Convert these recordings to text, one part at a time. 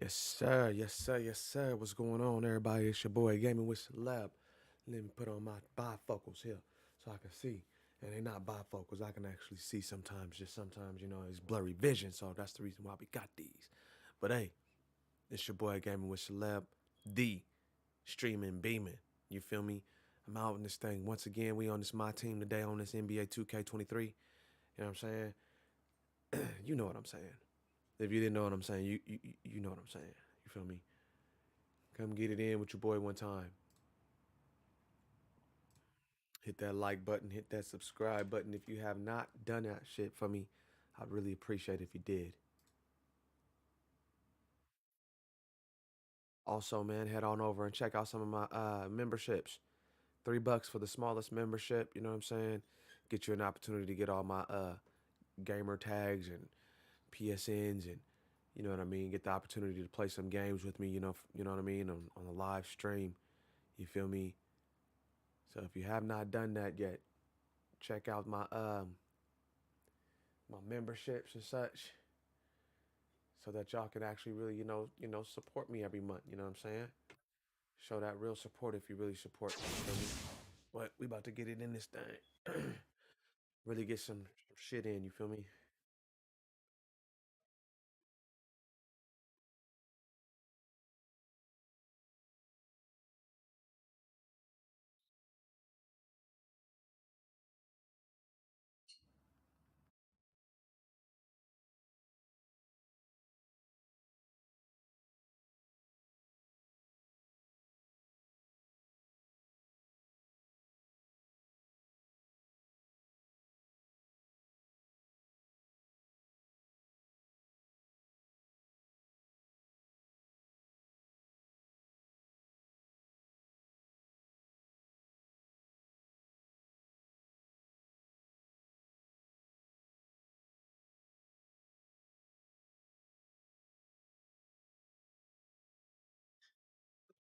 Yes, sir. Yes, sir. Yes, sir. What's going on, everybody? It's your boy Gaming with Celeb. Let me put on my bifocals here so I can see. And they not bifocals. I can actually see sometimes. Just sometimes, it's blurry vision. So that's the reason why we got these. But hey, it's your boy Gaming with Celeb, the streaming beaming. You feel me? I'm out in this thing once again. We on this my team today on this NBA 2K23. You know what I'm saying? You know what I'm saying. If you didn't know what I'm saying, you know what I'm saying. You feel me? Come get it in with your boy one time. Hit that like button, hit that subscribe button. If you have not done that shit for me, I'd really appreciate it if you did. Also, man, head on over and check out some of my memberships. $3 for the smallest membership, you know what I'm saying? Get you an opportunity to get all my gamer tags and PSNs and you know what I mean, get the opportunity to play some games with me, you know what I mean, on a live stream. You feel me? So if you have not done that yet, check out my memberships and such so that y'all can actually really, support me every month. You know what I'm saying? Show that real support if you really support me. You feel me? But we about to get it in this thing. Really get some shit in. You feel me?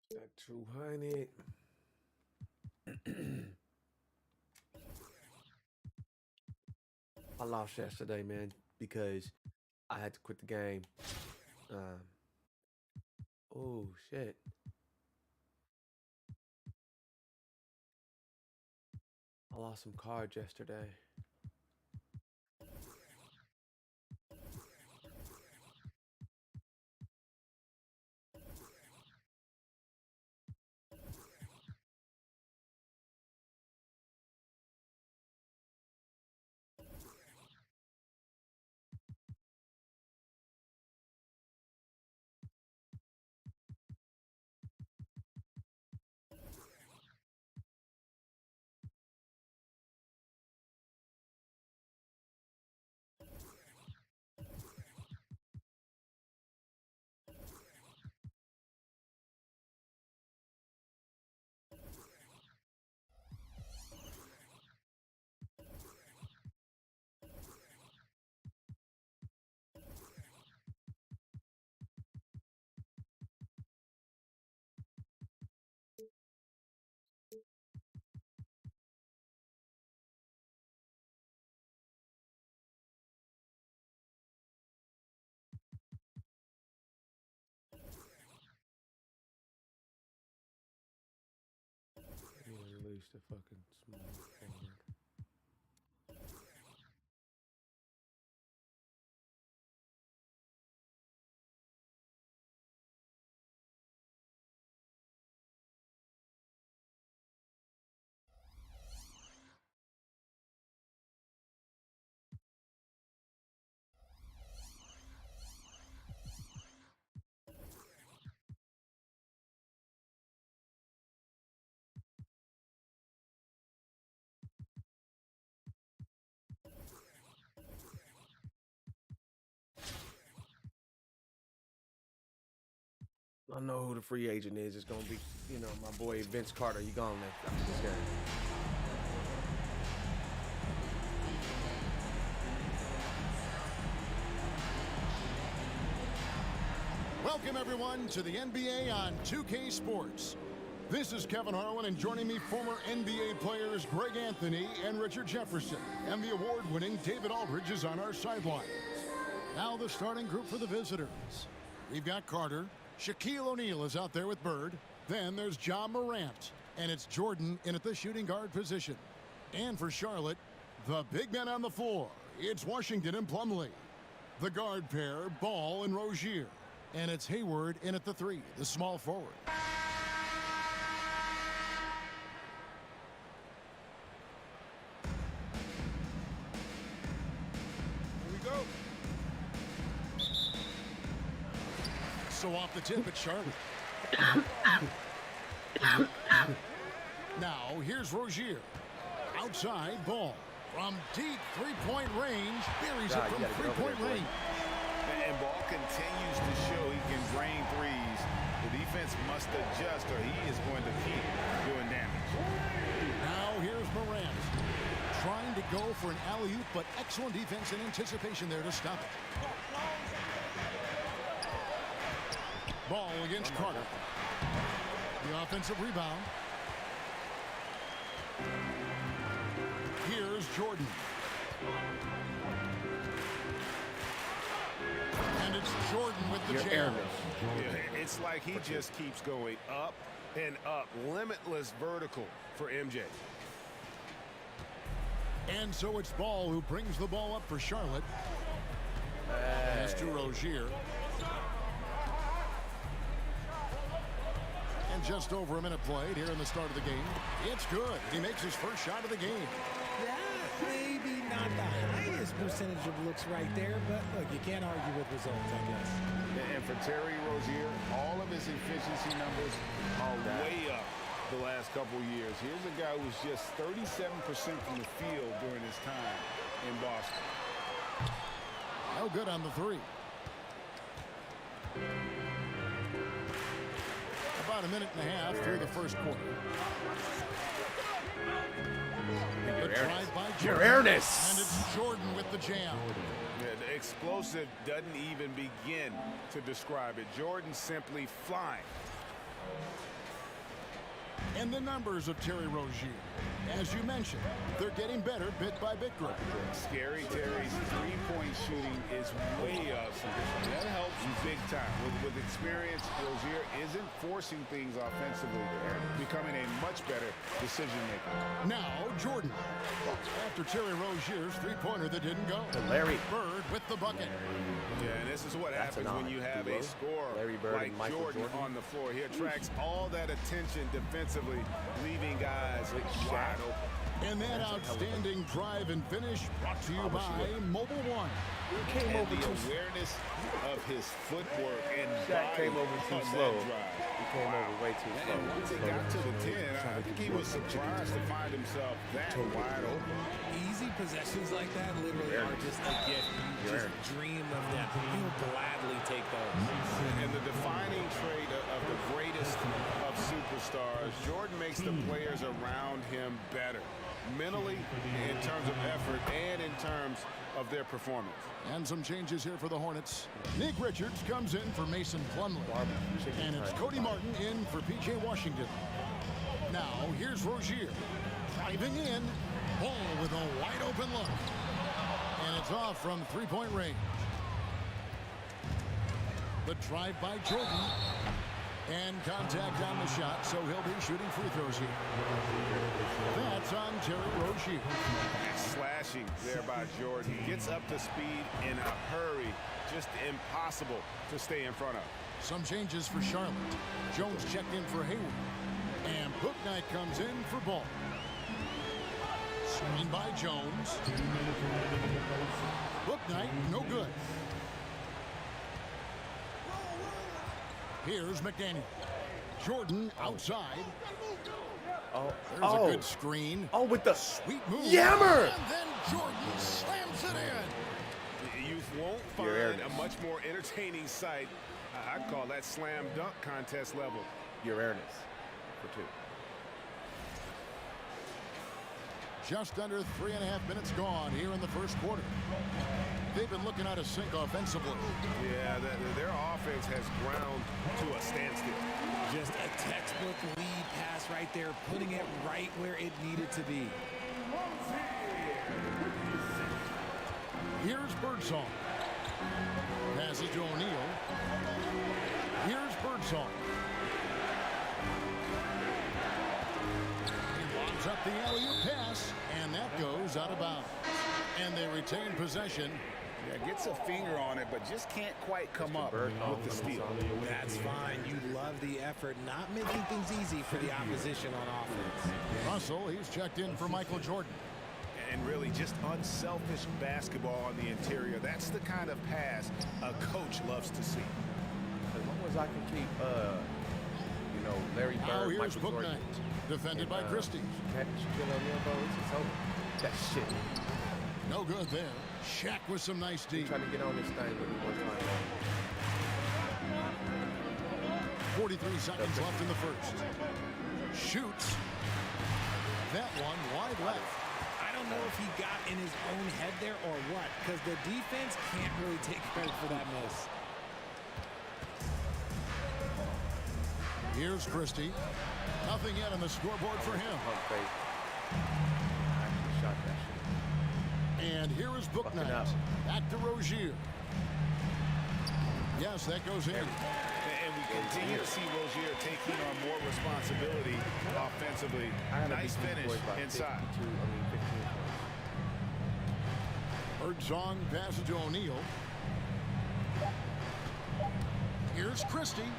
That 200. I lost yesterday, man, because I had to quit the game. Um, oh shit! I lost some cards yesterday. I need to release the fucking small forward. I know who the free agent is. It's gonna be, my boy Vince Carter. He gone next after this game. Welcome, everyone, to the NBA on 2K Sports. This is Kevin Harlan, and joining me, former NBA players Greg Anthony and Richard Jefferson. And the award-winning David Aldridge is on our sideline. Now the starting group for the visitors. We've got Carter. Shaquille O'Neal is out there with Bird. Then there's John Morant. And it's Jordan in at the shooting guard position. And for Charlotte, the big men on the floor. It's Washington and Plumlee. The guard pair, Ball and Rozier. And it's Hayward in at the 3, the small forward. Here we go. So off the tip, it's Charlotte. Now, here's Rozier. Outside, Ball. From deep three-point range. Buries it from three-point range. And Ball continues to show he can drain threes. The defense must adjust or he is going to keep doing damage. Now here's Morant. Trying to go for an alley-oop, but excellent defense and anticipation there to stop it. Ball against Carter. The offensive rebound. Here's Jordan. And it's Jordan with the jam. Yeah, it's like he just keeps going up and up. Limitless vertical for MJ. And so it's Ball who brings the ball up for Charlotte. Pass to Rozier. And just over a minute played here in the start of the game. It's good. He makes his first shot of the game. Yeah, maybe not the highest percentage of looks right there, but look, you can't argue with results, I guess. And for Terry Rozier, all of his efficiency numbers are way up the last couple years. Here's a guy who's just 37% from the field during his time in Boston. No good on the 3. About a minute and a half through the first quarter. The drive by Jordan. And it's Jordan with the jam. Yeah, the explosive doesn't even begin to describe it. Jordan simply flying. And the numbers of Terry Rozier. As you mentioned, they're getting better bit by bit, Greg. Scary Terry's three-point shooting is way up. That helps big time. With experience, Rozier isn't forcing things offensively. They're becoming a much better decision maker. Now, Jordan. After Terry Rozier's three-pointer that didn't go. Larry Bird with the bucket. Yeah, and this is what happens when you have a scorer like Jordan on the floor. He attracts all that attention defensively, leaving guys wide open. And that outstanding drive and finish brought to you by Mobile One. And the awareness of his footwork and Shaq came over too slow. He came over way too slow. And once he got to the 10, I think he was surprised to find himself that wide open. Easy possessions like that literally are just a gift. You just dream of them. You'll gladly take those. And the defining trait of the greatest of superstars, Jordan makes the players around him better. Mentally, in terms of effort, and in terms of their performance. And some changes here for the Hornets. Nick Richards comes in for Mason Plumlee. And it's Cody Martin in for P.J. Washington. Now, here's Rozier. Driving in. Ball with a wide open look. And it's off from three-point range. The drive by Jordan. And contact on the shot, so he'll be shooting free throws here. That's on Terry Rozier. Slashing there by Jordan. He gets up to speed in a hurry. Just impossible to stay in front of. Some changes for Charlotte. Jones checked in for Hayward. And Bouknight comes in for Ball. Screen by Jones. Bouknight, no good. Here's McDaniel. Jordan outside. There's a good screen. with the Sweet move. Yammer! And then Jordan slams it in. You won't find a much more entertaining sight. I'd call that slam dunk contest level. Your airness for 2. Just under 3.5 minutes gone here in the first quarter. They've been looking out of sync offensively. Yeah, their offense has ground to a standstill. Just a textbook lead pass right there, putting it right where it needed to be. Here's Birdsong. Passes to O'Neal. Birdsong. He lobs up the alley-oop pass, and that goes out of bounds. And they retain possession. Yeah, gets a finger on it, but just can't quite come up with the steal. That's fine. You love the effort, not making things easy for the opposition on offense. Russell, he's checked in for Michael Jordan. And really just unselfish basketball on the interior. That's the kind of pass a coach loves to see. As long as I can keep, you know, Larry Bird, Now here's Michael Book Jordan, Knight, defended by Christie. Shaquille O'Neal, bro, it's over. That shit. No good there. Shaq with some nice D. Trying to get on this thing when he was trying. 43 seconds left in the first. Shoots. That one wide left. I don't know if he got in his own head there or what, because the defense can't really take credit for that miss. Here's Christie. Nothing yet on the scoreboard for him. Actually shot that shit. And here is Book Knight. Back to Rozier. Yes, that goes in. And we continue to see Rozier taking on more responsibility offensively. Nice finish inside. 15 points. Birdsong passes to O'Neal. Here's Christie.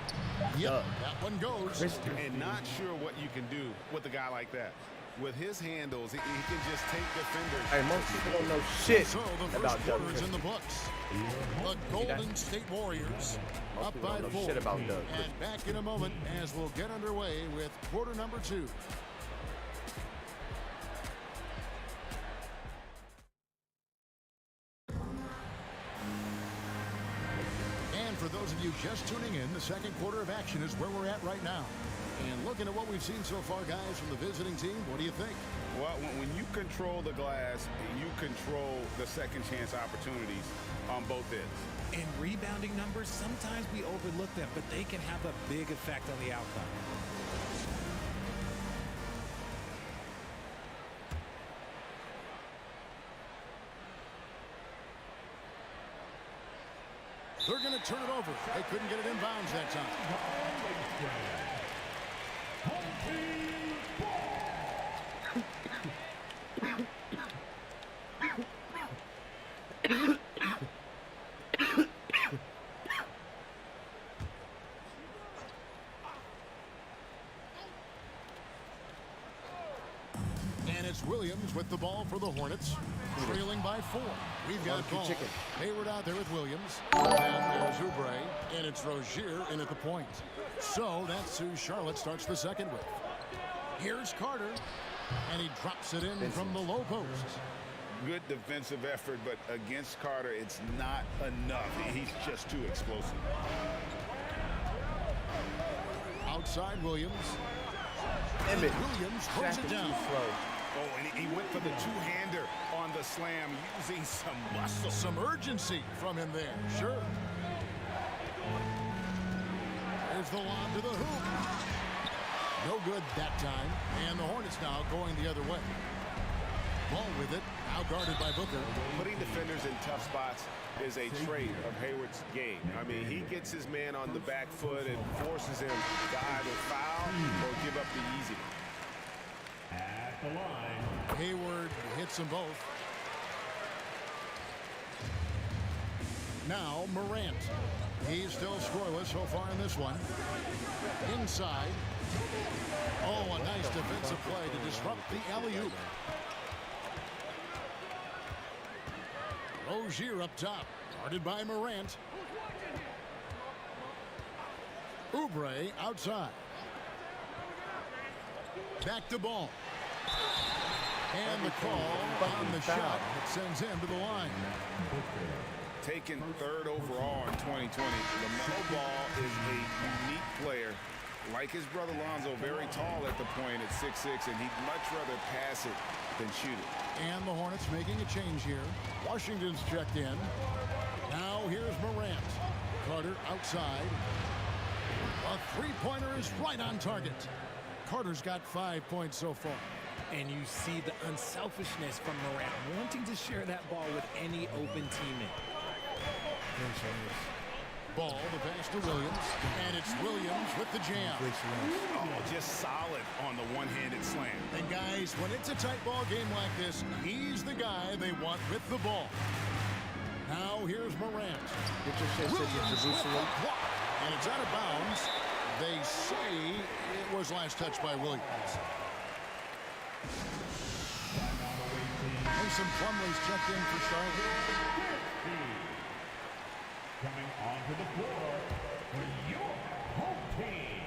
Yep, that one goes. And not sure what you can do with a guy like that. With his handles, he can just take defenders. Hey, most people don't know shit So the about first quarter is in the books. The Golden State Warriors up by 4. Shit about Doug. And back in a moment as we'll get underway with quarter number 2. And for those of you just tuning in, the second quarter of action is where we're at right now. And looking at what we've seen so far, guys, from the visiting team, what do you think? Well, when you control the glass, you control the second chance opportunities on both ends. In rebounding numbers, sometimes we overlook them, but they can have a big effect on the outcome. They're going to turn it over. They couldn't get it in bounds that time. And it's Williams with the ball for the Hornets, trailing by 4. We've got ball. Hayward out there with Williams. And there's Oubre, and it's Rozier in at the point. So that's who Charlotte starts the second with. Here's Carter, and he drops it in from the low post. Good defensive effort, but against Carter, it's not enough. He's just too explosive. Outside Williams. Damn it. Williams throws it down. Oh, and he went for the two-hander on the slam, using some muscle. Some urgency from him there, sure. There's the lob to the hoop. No good that time. And the Hornets now going the other way. Ball with it, now guarded by Booker. Putting defenders in tough spots is a trait of Hayward's game. I mean, he gets his man on the back foot and forces him to either foul or give up the easy. At the line. Hayward hits them both. Now Morant. He's still scoreless so far in this one. Inside. Oh, a nice defensive play to disrupt the alley-oop. Rozier up top, guarded by Morant. Oubre outside. Back to ball. And the call on the shot that sends him to the line. Taken third overall in 2020, LaMelo Ball is a unique player. Like his brother Lonzo, very tall at the point at 6'6", and he'd much rather pass it than shoot it. And the Hornets making a change here. Washington's checked in. Now here's Morant. Carter outside. A three-pointer is right on target. Carter's got 5 points so far. And you see the unselfishness from Morant, wanting to share that ball with any open teammate. Ball, the pass to Williams, and it's Williams with the jam. Oh, just solid on the one-handed slam. And guys, when it's a tight ball game like this, he's the guy they want with the ball. Now here's Morant. Get your shit Williams to with the Jerusalem. block, and it's out of bounds. They say it was last touched by Williams. Mason Plumlee's checked in for Charlotte. Coming onto the floor for your home team,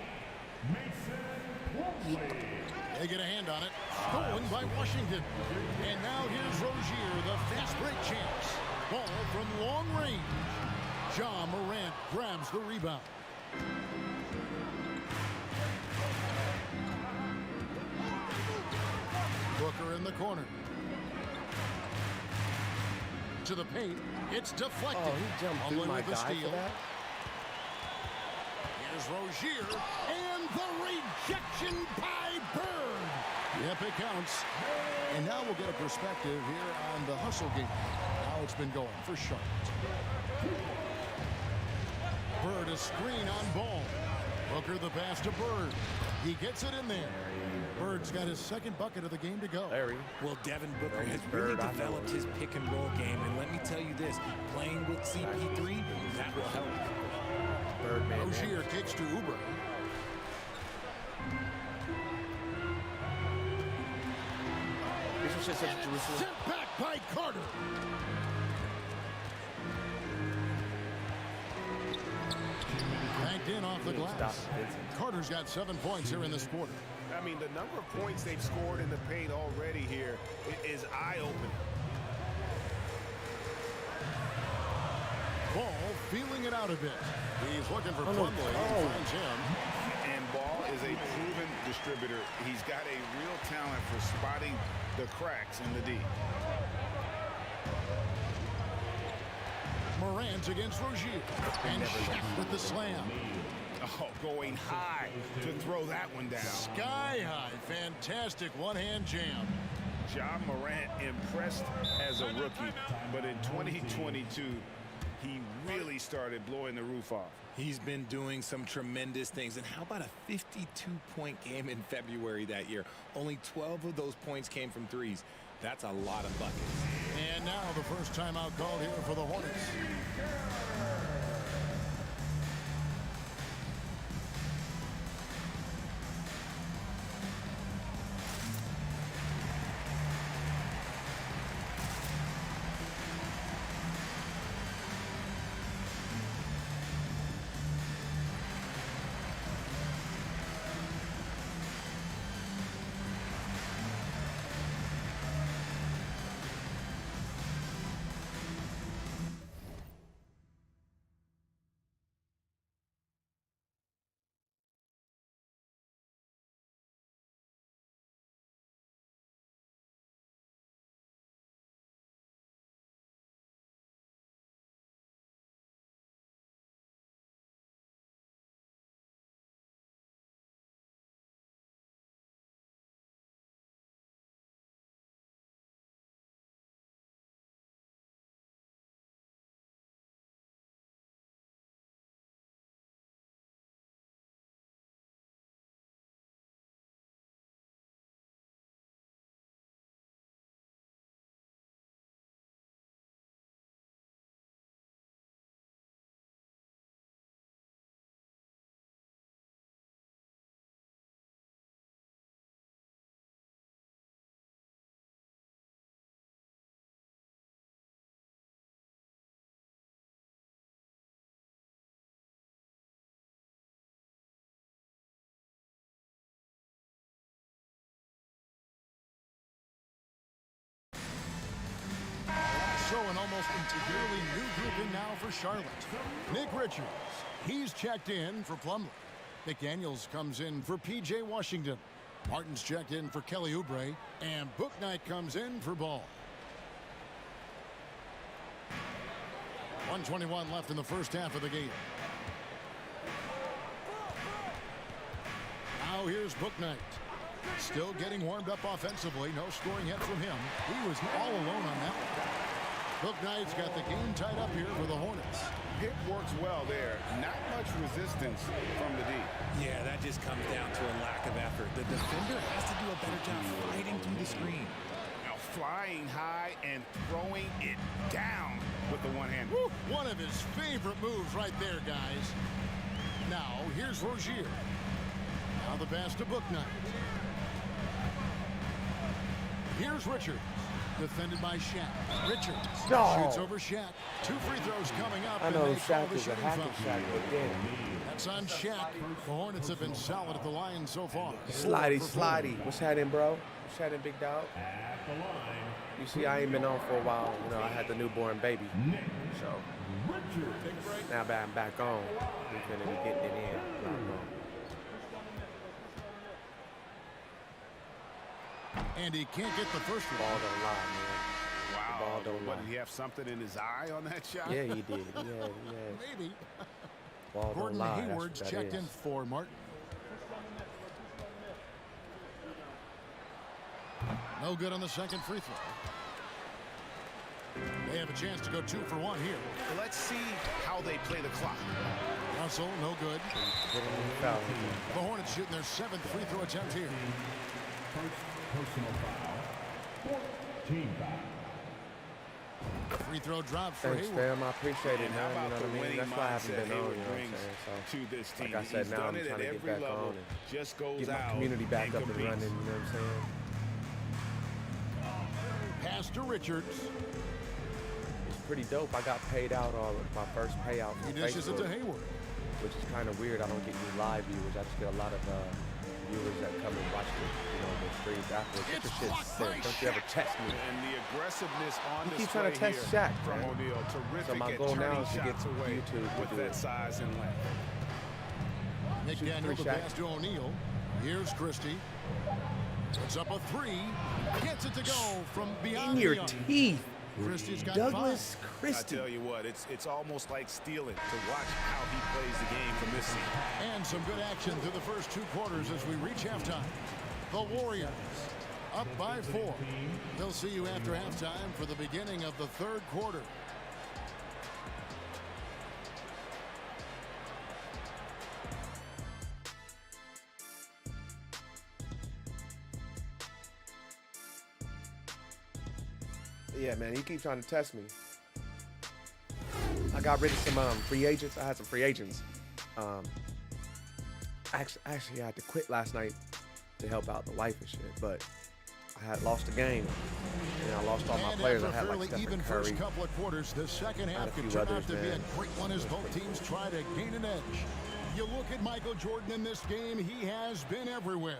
Mason Plumlee. They get a hand on it. Stolen by Washington. And now here's Rozier, the fast break champs. Ball from long range. Ja Morant grabs the rebound. Booker in the corner. To the paint. It's deflected. Oh, he jumped through my with the guy steal. for that? Here's Rozier, and the rejection by Bird. Yep, it counts. And now we'll get a perspective here on the hustle game. How it's been going for Charlotte. Bird a screen on Ball. Booker the pass to Bird. He gets it in there. Bird's got his second bucket of the game to go. Larry. Well, Devin Booker has really developed his pick-and-roll game, and let me tell you this, playing with CP3, that will help. Birdman. Rozier kicks to Oubre. Get your shit to Jerusalem. Sent back by Carter. Banked in off the glass. Carter's got 7 points here in this quarter. I mean, the number of points they've scored in the paint already here is eye-opening. Ball feeling it out a bit. He's looking for Plumlee. He finds him. And Ball is a proven distributor. He's got a real talent for spotting the cracks in the D. Morant against Rozier. And Shaq with the slam. Oh, going high to throw that one down. Sky high. Fantastic one-hand jam. Ja Morant impressed as a rookie, but in 2022, he really started blowing the roof off. He's been doing some tremendous things. And how about a 52-point game in February that year? Only 12 of those points came from threes. That's a lot of buckets. And now the first timeout called here for the Hornets. So an almost entirely new group in now for Charlotte. Nick Richards, he's checked in for Plumlee. McDaniels comes in for P.J. Washington. Martin's checked in for Kelly Oubre. And Bouknight comes in for Ball. 1:21 left in the first half of the game. Now here's Bouknight. Still getting warmed up offensively. No scoring yet from him. He was all alone on that one. Book Knight's got the game tied up here for the Hornets. Hit works well there. Not much resistance from the D. Yeah, that just comes down to a lack of effort. The defender has to do a better job fighting through the screen. Now flying high and throwing it down with the one hand. Woo! One of his favorite moves right there, guys. Now, here's Rozier. Now the pass to Book Knight. Here's Richards. Defended by Shaq. Richards shoots over Shaq. 2 free throws coming up. I know and they call Shaq the is a shooting hacking foul. Shaq, but damn. That's on Shaq. The Hornets have been solid at the line so far. Slidey. What's happening, bro? What's happening, big dog? At the line, You see, I ain't been on for a while. You know, I had the newborn baby. So Richards. now that I'm back on, we're gonna be getting it in. And he can't get the first Ball one. don't lie, man. Wow. ball don't What, lie. did he have something in his eye on that shot? Yeah, he did. Yeah. Maybe. Ball don't Gordon lie. Hayward's That's what checked that in is. for Martin. No good on the second free throw. They have a chance to go 2 for 1 here. Let's see how they play the clock. Russell, no good. Get him in the foul. The Hornets shooting their 7th free throw attempt here. First personal foul. Team foul. Free throw drop for Thanks, Hayward. fam. I appreciate it, And man. how You about know the what I mean? winning That's why I haven't mindset been on, Hayward you know what I'm brings saying? So, to this team? like I said, He's now done I'm it trying at to get every back level. on and Just goes get my out community back and up and competes. running, you know what I'm saying? Pass to Richards. It's pretty dope. I got paid out on my first payout He from dishes it to Facebook, Hayward. which is kind of weird. I don't get any live viewers. I just get a lot of viewers that come and watch the streams afterwards. Get It's your shit blocked sick. by Don't you ever Shaq. test me. And the aggressiveness on You display keep trying to test here Shaq, from man. O'Neal. Terrific So my at goal now turning is to get shots away YouTube to with do that it. size and length. Nick Shoot Daniel three, the Shaq. pass to O'Neal. Here's Christie. Puts up a 3. Gets it to go from beyond In the your arc. teeth, Christie's got Douglas 5. I Christie. tell you what, it's almost like stealing to watch how he plays the game from this seat. And some good action through the first 2 quarters as we reach halftime. The Warriors up by 4. They'll see you after halftime for the beginning of the 3rd quarter. Yeah, man, he keeps trying to test me. I got rid of some free agents. I had some free agents. Actually, I had to quit last night to help out the wife and shit, but I had lost the game. And I lost all my And players. I after a had like fairly Stephen even Curry. first couple of quarters, the second Had a half could few turn out others, to be a man. great one as both teams try to gain an edge. You look at Michael Jordan in this game, he has been everywhere.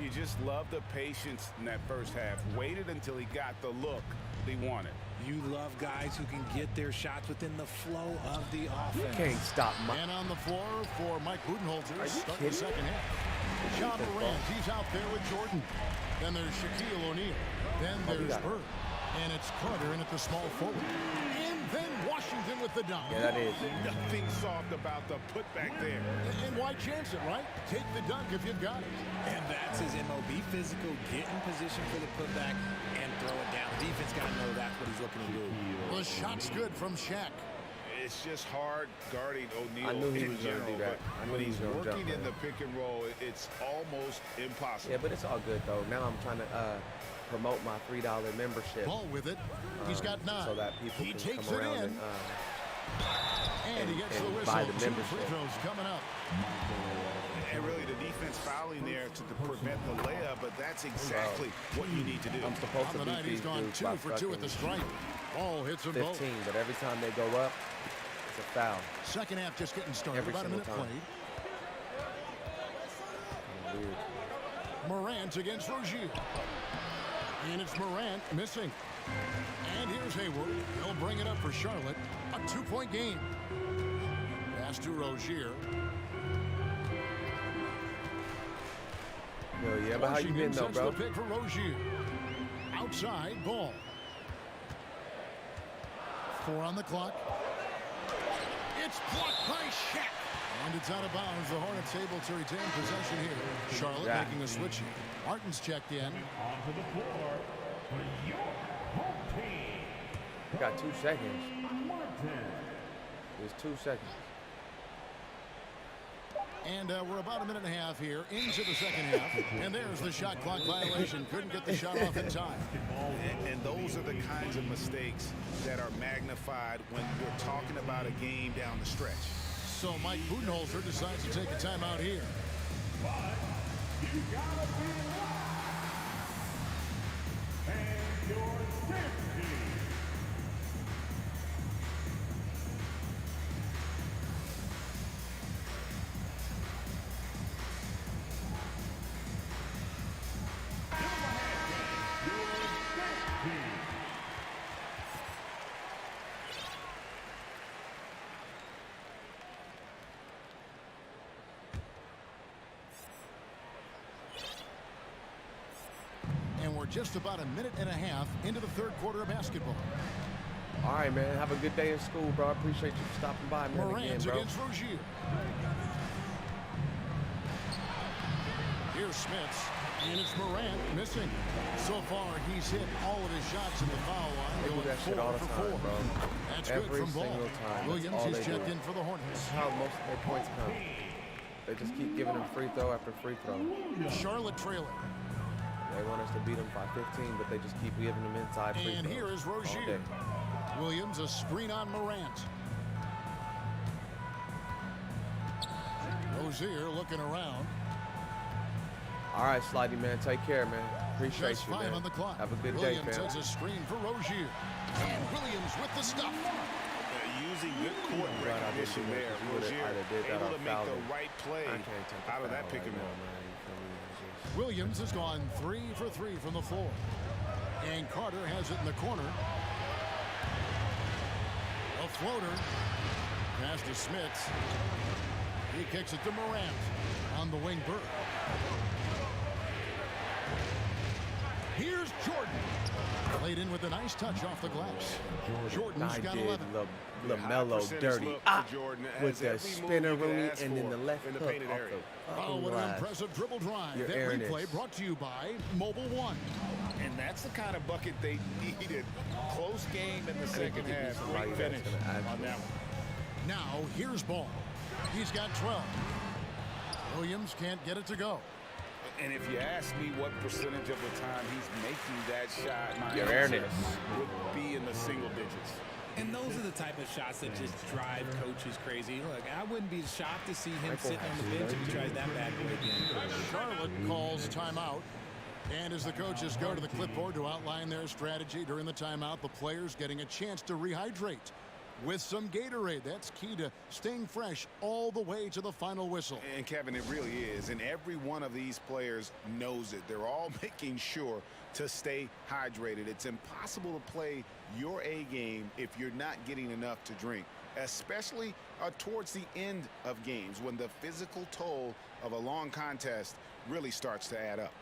You just love the patience in that first half. Waited until he got the look he wanted. You love guys who can get their shots within the flow of the offense. Can't stop my. And on the floor for Mike Budenholzer, Are you start the kidding? second half. John Morant, he's out there with Jordan. Then there's Shaquille O'Neal. Then Oh, we there's got it. Bird. And it's Carter in at the small forward. And then Washington with the dunk. Yeah, that is. Nothing soft about the putback there. And why chance it, right? Take the dunk if you've got it. And that's his MO. Be physical, get in position for the putback, and throw it down. Defense got to know that's what he's looking to do. The shot's good from Shaq. It's just hard guarding O'Neal I knew he in was gonna general, do that. but I knew when he he's was gonna working jump in there. the pick and roll, it's almost impossible. Yeah, but it's all good though. Now I'm trying to promote my $3 membership. Ball with it. He's got 9. so that people He can takes come it around in. And he gets and the buy whistle. the 2 membership. free throws coming up. And really, the defense fouling there to prevent the layup, but that's exactly what you need to do. I'm supposed On to the beat night, he's these gone dudes 2 by for 2 at the fucking stripe. Ball hits them 15, both. but every time they go up, it's a foul. Second half just getting started. Every About a minute single time. played. Weird. Morant against Rozier. And it's Morant missing. And here's Hayward. He'll bring it up for Charlotte. A 2-point game. Pass to Rozier. Hell yeah, but how you been though, Washington bro? sets the pick for Rozier. Outside ball. 4 on the clock. It's blocked by Shaq. And it's out of bounds. The Hornets able to retain possession here. Charlotte Yeah. making a switch here. Martin's checked in. Onto the floor for your home team. Got 2 seconds. Martin. It's 2 seconds. And we're about a minute and a half here into the second half. And there's the shot clock violation. Couldn't get the shot off in time. And those are the kinds of mistakes that are magnified when you're talking about a game down the stretch. So Mike Budenholzer decides to take a timeout here. But you gotta be live. And your champion. And we're just about a minute and a half into the third quarter of basketball. All right, man. Have a good day in school, bro. I appreciate you for stopping by, man. Morant Again, bro. against Rozier. Here's Smits, and it's Morant missing. So far, he's hit all of his shots in the foul line, They do going that shit 4 all the for time, 4. bro. That's Every good from Ball. single time. Williams That's all is they checked do. in for the Hornets. That's how most of their points come. They just keep giving them free throw after free throw. Charlotte trailing. They want us to beat them by 15, but they just keep giving them inside free And throws here is all Rozier. day. Williams, a screen on Morant. Rozier looking around. All right, Slidey, man. Take care, man. Appreciate Just you, 5 man. on the clock. Have a good Williams day, fam. takes a screen for Rozier. And Williams with the stop. Using good court Right, I did recognition do that, there. 'cause you would've Rozier either did that able or to make fouled the him. right play I can't take out of that foul pick right and now, roll. man. You feel me? It's just- Williams has gone 3 for 3 from the floor. And Carter has it in the corner. A floater. Pass to Smits. He kicks it to Morant on the wing Bird. Here's Jordan. Played in with a nice touch off the glass. Jordan's I got did 11. LaMelo Percentage dirty. look for Jordan has With the every move spinner you could rooney ask and then for the left in the hook painted off area. the Oh, fucking what an glass. impressive dribble drive. Your That airness. replay brought to you by Mobile One. And that's the kind of bucket they needed. Close game in the second could be half. somebody Great that's finish gonna add on to that it. one. Now, here's Ball. He's got 12. Williams can't get it to go. And if you ask me what percentage of the time he's making that shot, my Your answer airness. would be in the single digits. And those are the type of shots that just drive coaches crazy. Look, I wouldn't be shocked to see him sitting on the bench if he tries that bad boy again. Charlotte calls timeout. And as the coaches go to the clipboard to outline their strategy during the timeout, the players getting a chance to rehydrate with some Gatorade. That's key to staying fresh all the way to the final whistle. And Kevin, it really is. And every one of these players knows it. They're all making sure to stay hydrated. It's impossible to play your A game if you're not getting enough to drink, especially towards the end of games when the physical toll of a long contest really starts to add up.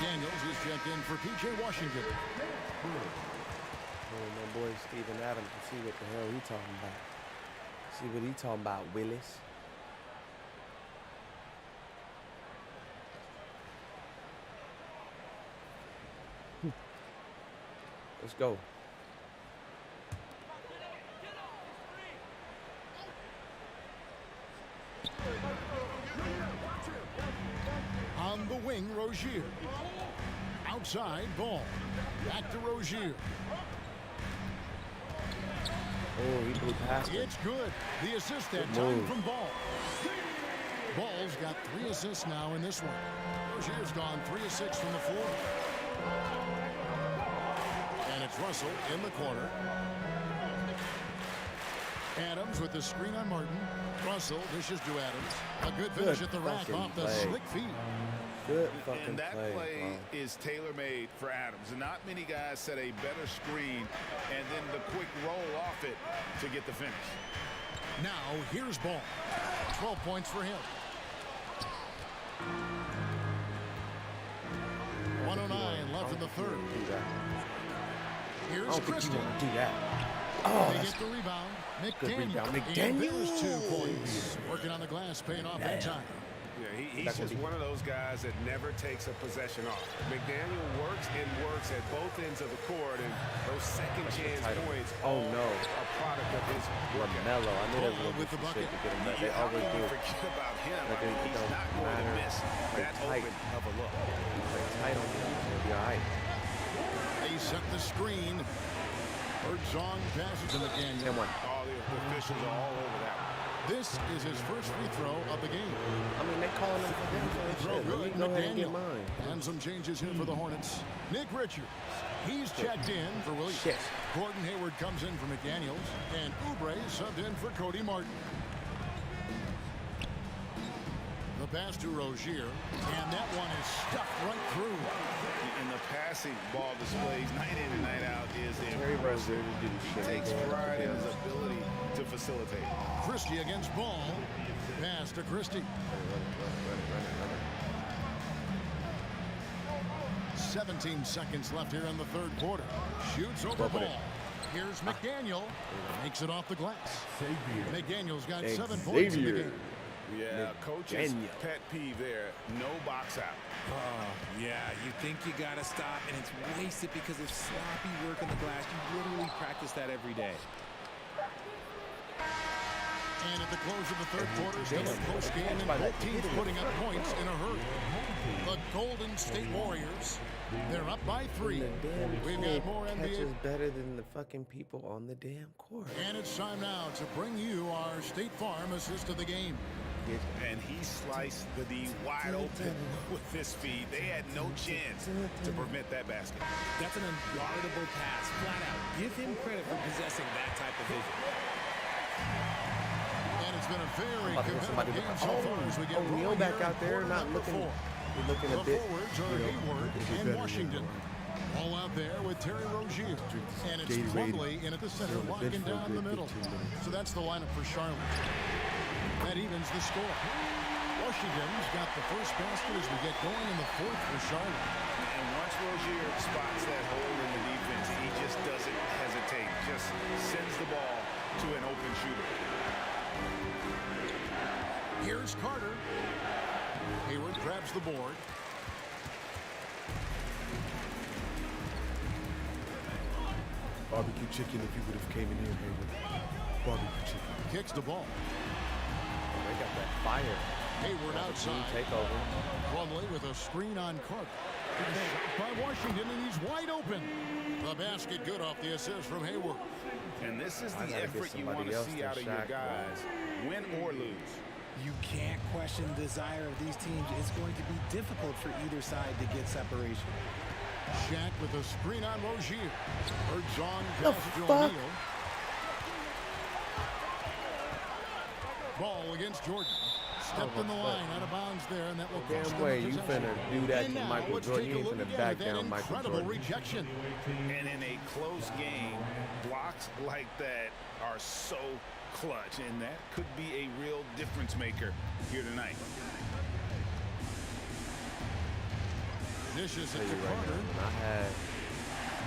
Daniels is checked in for P.J. Washington. Oh, my boy Steven Adams can see what the hell he talking about. See what he talking about, Willis. Let's go. On the wing, Rozier. Outside, Ball. Back to Rozier. Oh, he blew past him. It's good. The assist that Good time move. from Ball. Ball's got 3 assists now in this one. Rozier's gone 3 of 6 from the floor. And it's Russell in the corner. Adams with the screen on Martin. Russell dishes to Adams. A good finish Good at the rack fucking off the play. slick feed. Good fucking And that play, play bro. is tailor-made for Adams. And not many guys set a better screen and then the quick roll off it to get the finish. Now, here's Ball. 12 points for him. 109 left in the third. Here's Christie. Do that. They get the rebound. McDaniel. And there's 2 points. Working on the glass, paying off that time. Yeah, he's just one of those guys that never takes a possession off. McDaniel works and works at both ends of the court, and those second chance points are a product of his work. LaMelo, I knew that was with the bucket. to get him back. They always do. Forget about him. Like I mean, he's not going to miss that open of a look. Like tight on him, he'll be all right. They set the screen. Birdsong passes to McDaniel. All the officials are all over that one. This is his first free throw of the game. I mean, they calling him for them. Throw Let me good, go ahead and get McDaniel. mine. And some changes here for the Hornets. Nick Richards. He's checked in for Williams. Shit. Gordon Hayward comes in for McDaniels. And Oubre subbed in for Cody Martin. The pass to Rozier. And that one is stuck right through. And the passing ball displays night in and night out is Terry Rozier did his shit. takes pride in his ability to facilitate. Christie against Ball. Pass to Christie. Run it. 17 seconds left here in the third quarter. Shoots over Ball. Here's McDaniel. Makes it off the glass. McDaniel's got 7 points in the game. Yeah, coach's pet peeve there. No box out. Oh, yeah, you think you got to stop, and it's wasted because of sloppy work on the glass. You literally practice that every day. And at the close of the third quarter, still a close game, and both teams putting up points in a hurry. The Golden State Warriors, they're up by 3. We've got more NBA. Catches better than the fucking people on the damn court. And it's time now to bring you our State Farm assist of the game. And he sliced the D wide open with this speed. They had no chance to prevent that basket. That's an unguardable pass, flat out. Give him credit for possessing that type of vision. And it's been a very competitive game so far as we get O'Neal back out there, not looking. He's looking a bit. The forwards are Hayward and Washington. All out there with Terry Rozier. And it's Plumlee in at the center, locking down the middle. So that's the lineup for Charlotte. That evens the score. Washington's got the first basket as we get going in the fourth for Charlotte. And once Rozier spots that hole in the defense, he just doesn't hesitate. Just sends the ball to an open shooter. Here's Carter. Hayward grabs the board. Barbecue chicken if you would have came in here, Hayward. Barbecue chicken. Kicks the ball. They got that fire. Hayward outside. Takeover. Plumlee with a screen on Carter. Shot by Washington, and he's wide open. The basket good off the assist from Hayward. And this is the effort you want to see out of your guys, win or lose. You can't question the desire of these teams. It's going to be difficult for either side to get separation. Shaq with a screen on Rozier. Birdsong The passes to fuck? O'Neal. Ball against Jordan. Stepped in the line, out of bounds there, and that will cost Damn them way the you possession. finna do that And to now, Michael let's Jordan. take You a ain't look finna again back at that down Michael incredible Jordan. rejection. And in a close game, blocks like that are so clutch, and that could be a real difference maker here tonight. Dishes Tell it you to right Carter. now, when I had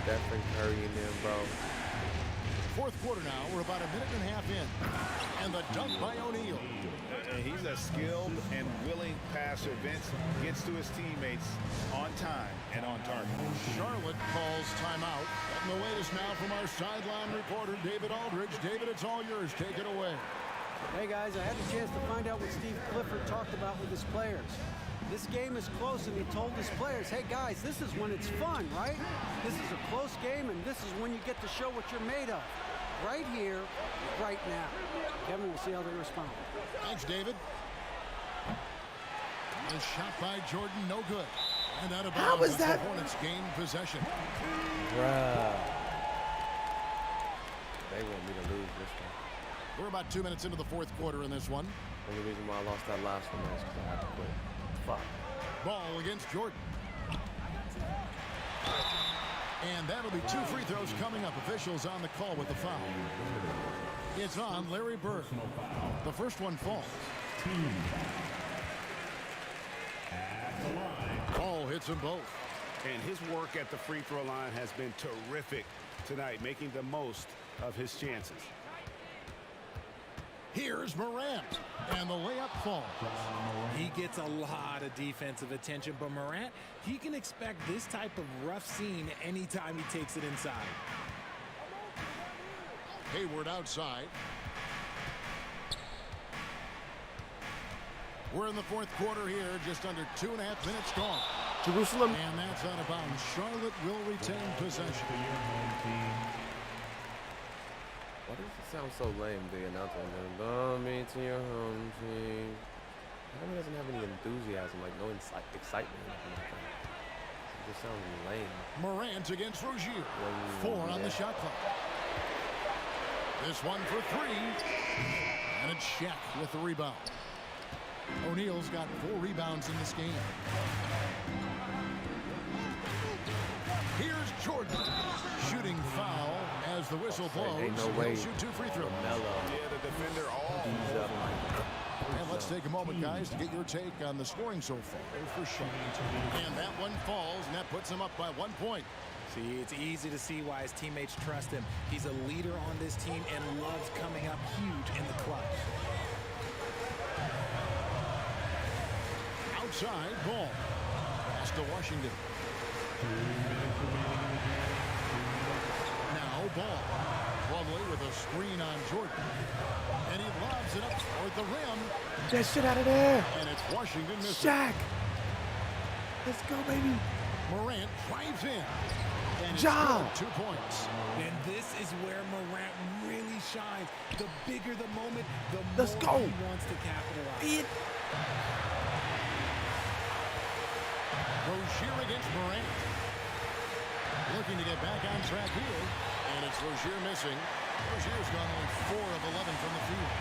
Stephen Curry in them, bro. Fourth quarter now. We're about a minute and a half in. And the dunk by O'Neal. He's a skilled and willing passer. Vince gets to his teammates on time and on target. Charlotte calls timeout. And the latest now from our sideline reporter, David Aldridge. David, it's all yours. Take it away. Hey guys, I had a chance to find out what Steve Clifford talked about with his players. This game is close, and he told his players, hey guys, this is when it's fun, right? This is a close game, and this is when you get to show what you're made of. Right here, right now. Kevin, we'll see how they respond. Thanks, David. A shot by Jordan, no good. And out of bounds. How was as that? The Hornets gain possession. Bruh. They want me to lose this one. We're about 2 minutes into the fourth quarter in this one. Only reason why I lost that last one is because I had to quit. Fuck. Ball against Jordan. And that'll be 2 free throws coming up. Officials on the call with the foul. It's on Larry Bird. The first one falls. Ball hits them both. And his work at the free throw line has been terrific tonight, making the most of his chances. Here's Morant, and the layup falls. He gets a lot of defensive attention, but Morant, he can expect this type of rough scene anytime he takes it inside. Hayward outside. We're in the fourth quarter here, just under 2.5 minutes gone. Jerusalem. And that's out of bounds. Charlotte will retain possession. Why does it sound so lame, the announcer? Don't meet to your home team. How come he doesn't have any enthusiasm, like no excitement or nothing like that? It just sounds lame. Morant against Rozier. 4 on the shot clock. This one for 3. And it's Shaq with the rebound. O'Neal's got 4 rebounds in this game. Here's Jordan. Shooting foul as the whistle blows. Ain't no He'll way. shoot 2 free throws. Yeah, the defender all. And let's take a moment, guys, to get your take on the scoring so far for Shaq. And that one falls, and that puts him up by 1 point. See, it's easy to see why his teammates trust him. He's a leader on this team and loves coming up huge in the clutch. Outside, ball. Pass to Washington. Now ball. Plumlee with a screen on Jordan. And he lobs it up toward the rim. Get that shit out of there. And it's Washington missing. Shaq. Let's go, baby. Morant drives in. And it's Ja. good, 2 points. And this is where Morant really shines. The bigger the moment, the Let's more go. he wants to capitalize. Be it. Rozier against Morant. Looking to get back on track here. And it's Rozier missing. Rozier's gone only 4 of 11 from the field.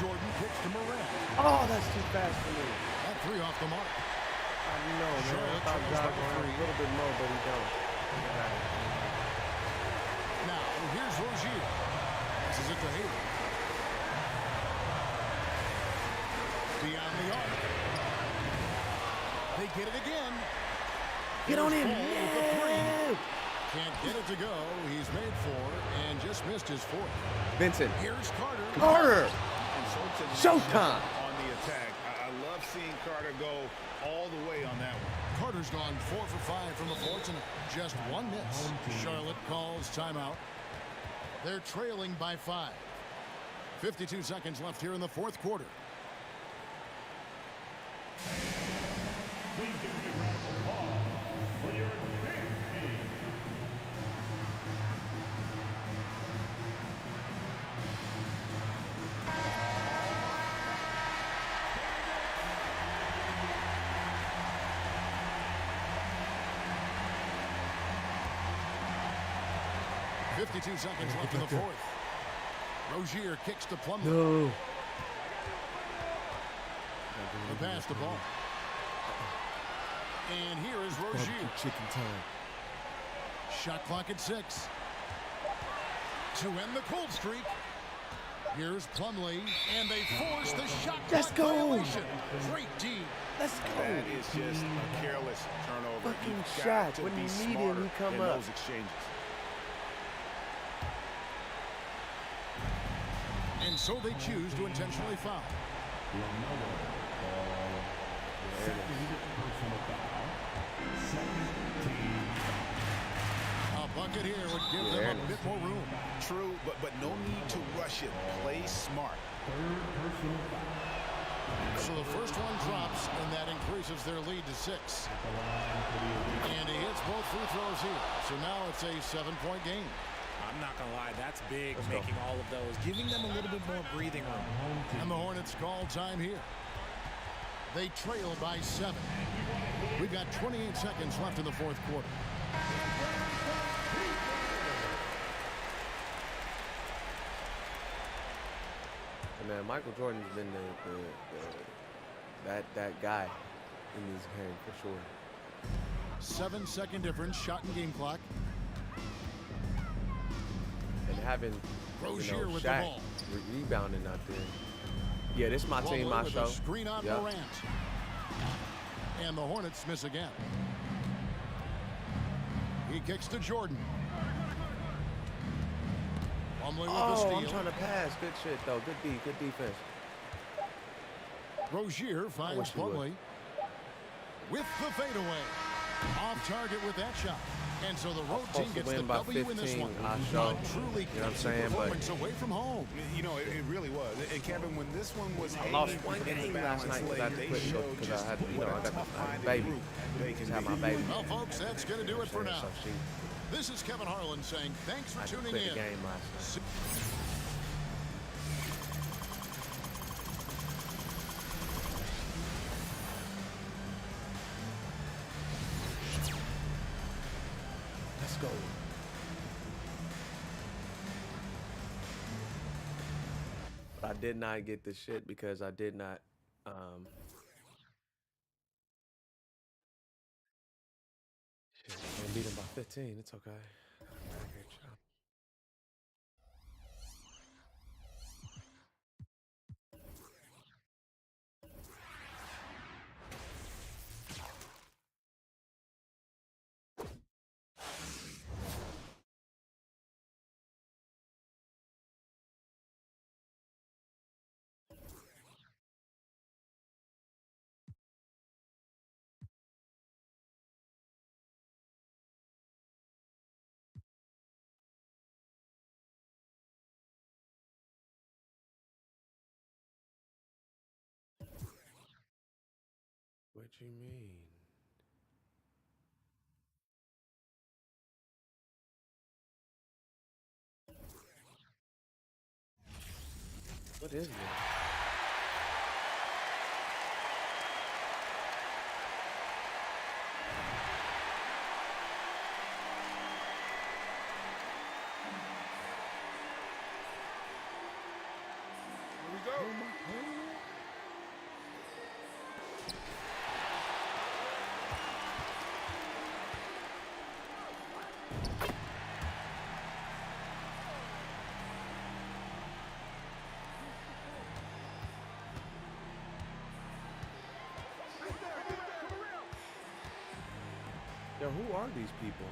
Jordan kicks to Morant. Oh, that's too fast for me. That 3 off the mark. I know, man. I Charlotte thought trails God by would have 3. a little bit more, but he don't. Now, here's Rozier. Passes it to Hayward. Beyond the arc. They get it again. Get on Here's in. Paul with the 3. Yeah. Can't get it to go. He's made 4 and just missed his 4th. Vincent. Here's Carter. Carter. And Showtime. on the attack. I love seeing Carter go all the way on that one. Carter's gone 4 for 5 from the floor tonight. Just 1 miss. Charlotte calls timeout. They're trailing by 5. 52 seconds left here in the fourth quarter. Please give me a round of applause for your advanced team. .52 seconds left in the fourth. Rozier kicks to Plumlee. No. The pass to ball. And here is Rozier. Chicken time. Shot clock at 6. To end the cold streak. Here's Plumlee, and they force the shot Let's clock go. violation. Great D. Let's go. That is just a careless turnover. Fucking You've shot. got to When be you need it, smarter he come in up. those exchanges. And so they choose to intentionally foul. A bucket here would give them a bit more room. True, but no need to rush it. Play smart. So the first one drops, and that increases their lead to 6. And he hits both free throws here. So now it's a 7-point game. I'm not going to lie, that's big, making all of those, giving them a little bit more breathing room. And the Hornets call time here. They trail by 7. We've got 28 seconds left in the fourth quarter. And man, Michael Jordan's been that guy in this game for sure. 7-second difference, shot and game clock. And having, Rozier with the Shaq ball. rebounding out there. Yeah, this is my team, my with show. a screen on Yep. Morant. And the Hornets miss again. He kicks to Jordan. Plumlee with the steal. I'm trying to pass. Good shit, though. Good defense. Rozier finds wish he would. Plumlee with the fadeaway. Off target with that shot. And so the road team Supposed to gets the win by W in this 15, one. I show. A truly You know what I'm good saying? But performance away from home. You know, it really was. And Kevin, when this one was I lost hanging one in the game last balance night because I late, they quit showed because just I had, what I a got my tough-minded baby. group they can Just had be. my baby. Well, folks, that's going to do it for now. So she This is Kevin Harlan saying thanks for had to tuning quit in. the game last night. Let's go. But I did not get the shit because I did not shit, I beat him by 15. It's okay. Great job. What you mean? What is it? Here we go. Yo, who are these people?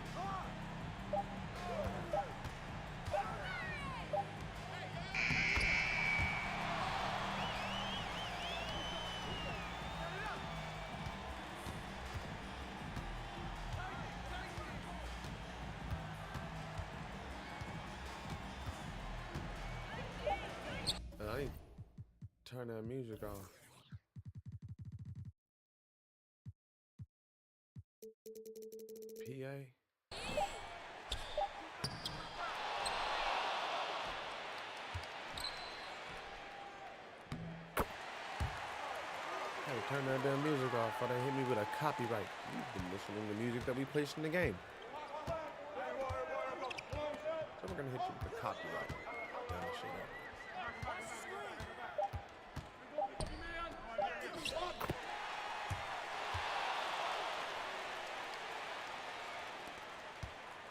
I need to turn that music off. PA. Hey, turn that damn music off or they hit me with a copyright. You've been listening to music that we placed in the game. So we're gonna hit you with a copyright. Damn that shit up.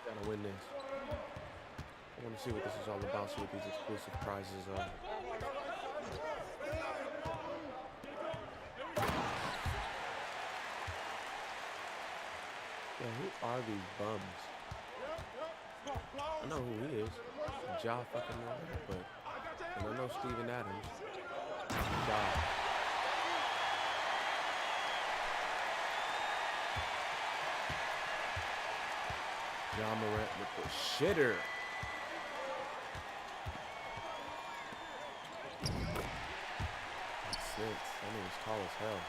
Gotta win this. I want to see what this is all about, see what these exclusive prizes are. Yeah, who are these bums? I know who he is. Ja fucking Morant, but and I know Steven Adams. Ja. Ja Morant with the shitter. Makes sense. That nigga's tall as hell.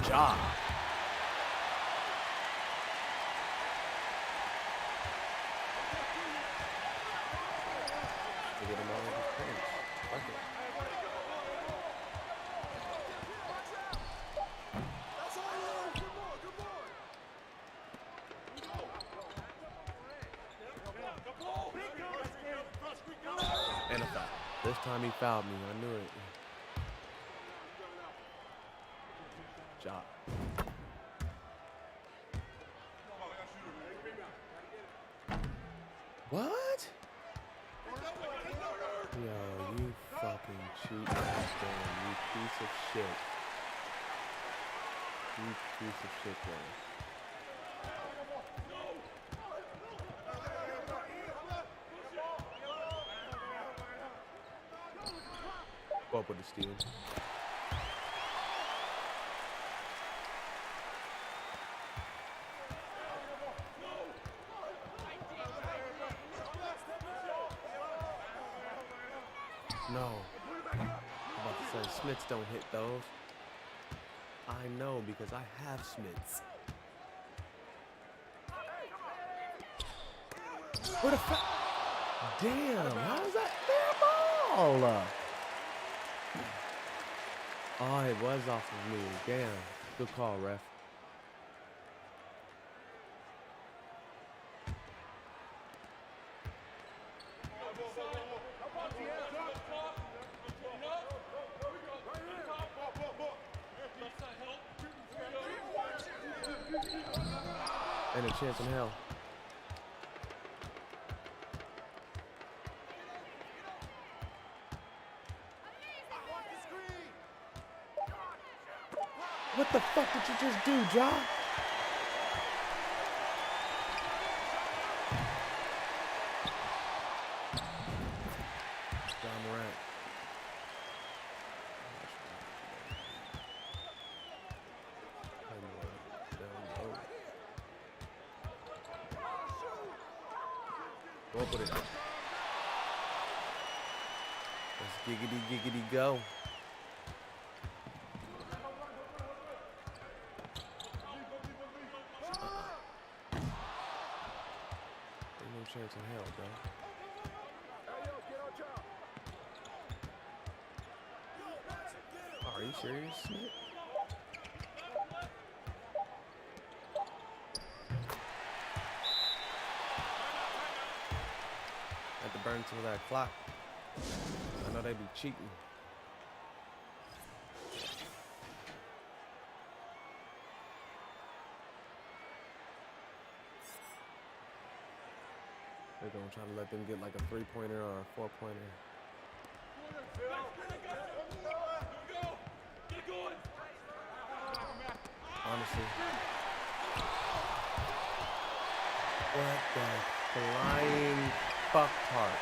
Ja. To get him all of his points. Fuck it. And a foul. This time he fouled me. I knew it. job. What? Yo, you fucking cheat ass game, you piece of shit. You piece of shit, bro. Go up with the steal. No. I'm about to say, Smiths don't hit those. I know because I have Smiths. What a damn, how is that fair ball? Oh, it was off of me. Damn. Good call, ref. And a chance in hell. What the fuck did you just do, Ja? John Morant. Go up with it. Let's giggity giggity go. Ain't no chance in hell, bro. Are you serious, Smith? Had to burn some of that clock. I know they be cheating. They're gonna try to let them get like a 3-pointer or a 4-pointer. Honestly. What the flying fucktard?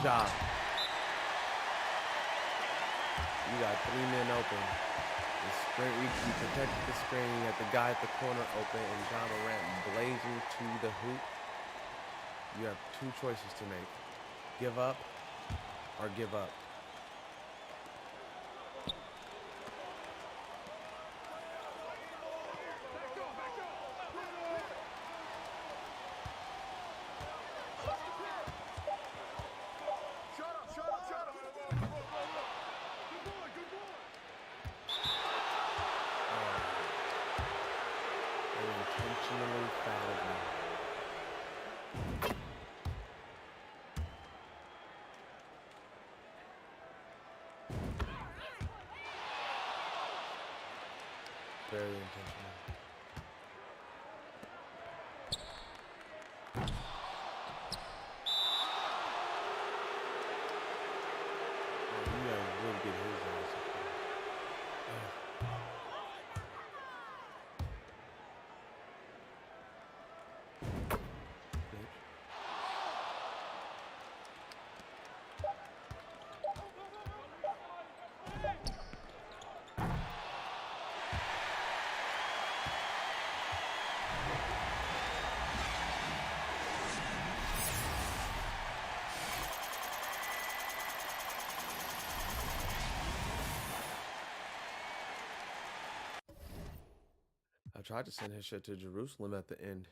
Job. You got 3 men open. The screen, you protected the screen. You had the guy at the corner open, and John Morant blazing to the hoop. You have 2 choices to make: give up or give up. Intentionally fouled me. Very intentional. Oh, you guys will get his ass. I tried to send his shit to Jerusalem at the end.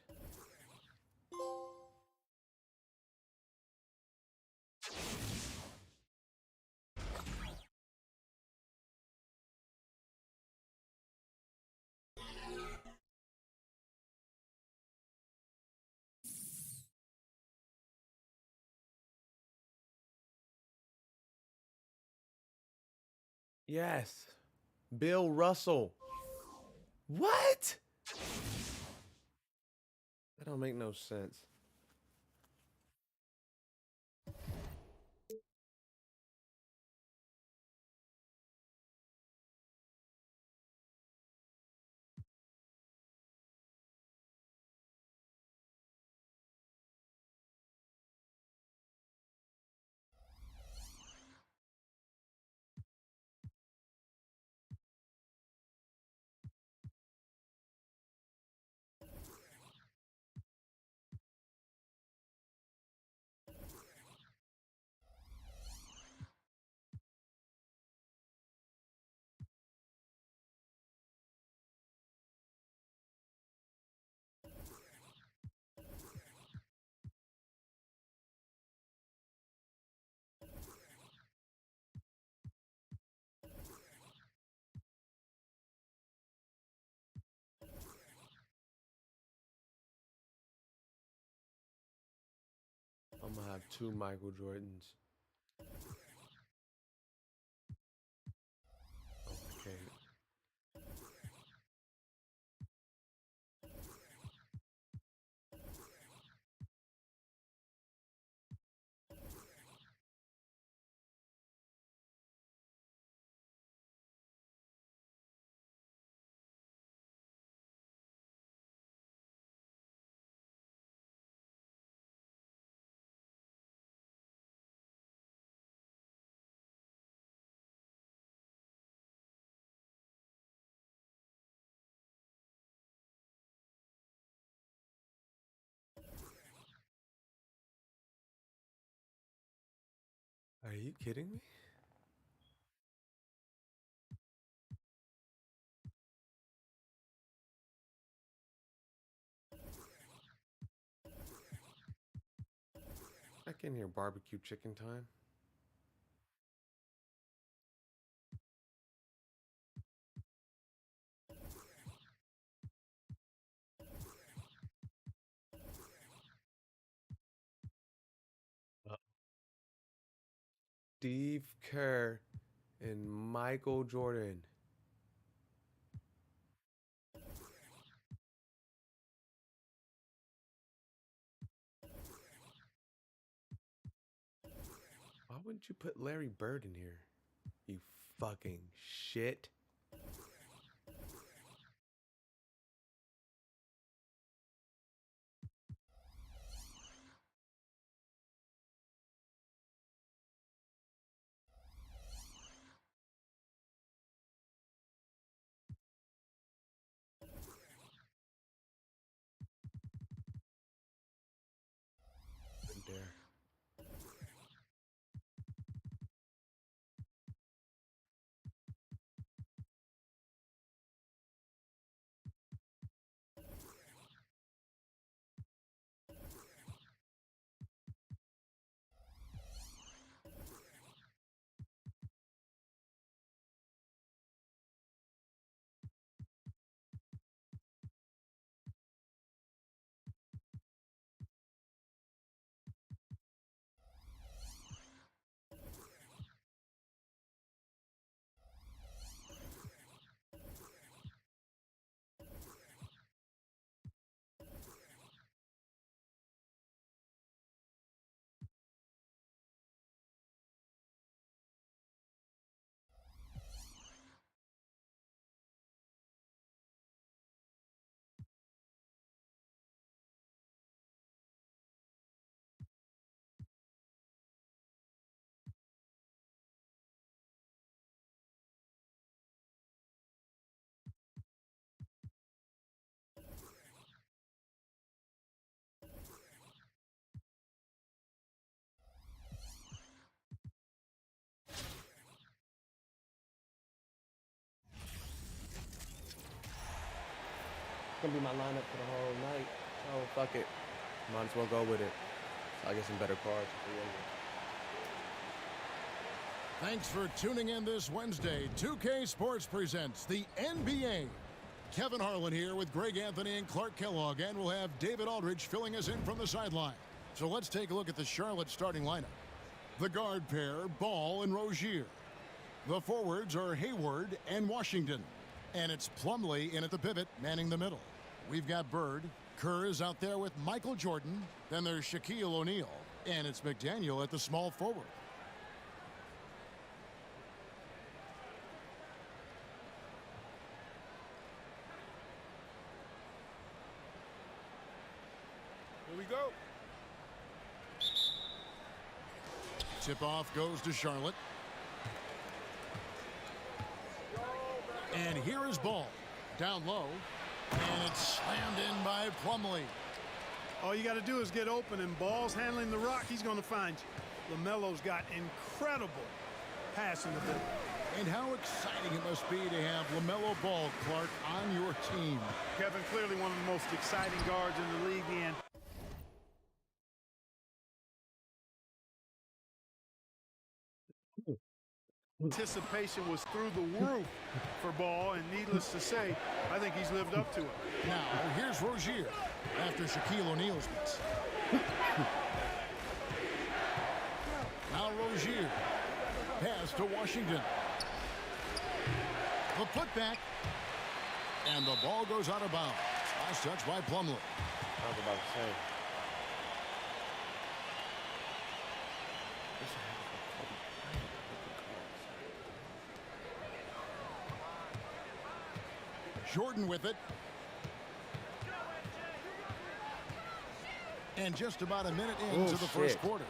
Yes. Bill Russell. What? That don't make no sense. I'm gonna have 2 Michael Jordans. Okay. Are you kidding me? Back in here, barbecue chicken time. Steve Kerr and Michael Jordan. Why wouldn't you put Larry Bird in here? You fucking shit. Been there. Gonna be my lineup for the whole night. Oh, fuck it. Might as well go with it. So I get some better cards. Thanks for tuning in this Wednesday. 2K Sports presents the NBA. Kevin Harlan here with Greg Anthony and Clark Kellogg, and we'll have David Aldridge filling us in from the sideline. So let's take a look at the Charlotte starting lineup. The guard pair, Ball and Rozier. The forwards are Hayward and Washington. And it's Plumlee in at the pivot, manning the middle. We've got Bird. Kerr is out there with Michael Jordan. Then there's Shaquille O'Neal. And it's McDaniel at the small forward. Here we go. Tip-off goes to Charlotte. And here is ball. Down low. And it's slammed in by Plumlee. All you got to do is get open, and Ball's handling the rock. He's going to find you. LaMelo's got incredible passing ability. And how exciting it must be to have LaMelo Ball, Clark, on your team. Kevin, clearly one of the most exciting guards in the league, and anticipation was through the roof for Ball, and needless to say, I think he's lived up to it. Now, here's Rozier after Shaquille O'Neal's miss. Now Rozier. Pass to Washington. The putback. And the ball goes out of bounds. Last touch by Plumlee. I was about to say. Jordan with it. And just about a minute into the first quarter.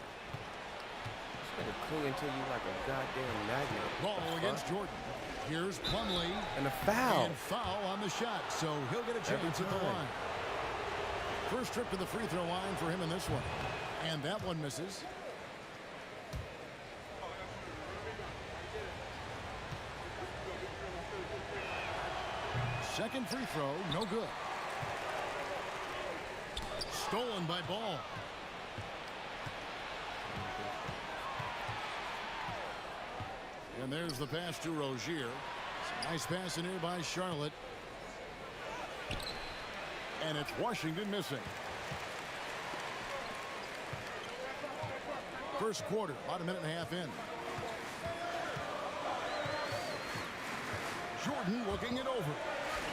It'll cling into you like a goddamn magnet. Ball against Jordan. Here's Plumlee. And a foul. And foul on the shot, so he'll get a chance at the line. First trip to the free throw line for him in this one. And that one misses. Second free throw, no good. Stolen by Ball. And there's the pass to Rozier. Nice pass in here by Charlotte. And it's Washington missing. First quarter, about a minute and a half in. Jordan looking it over.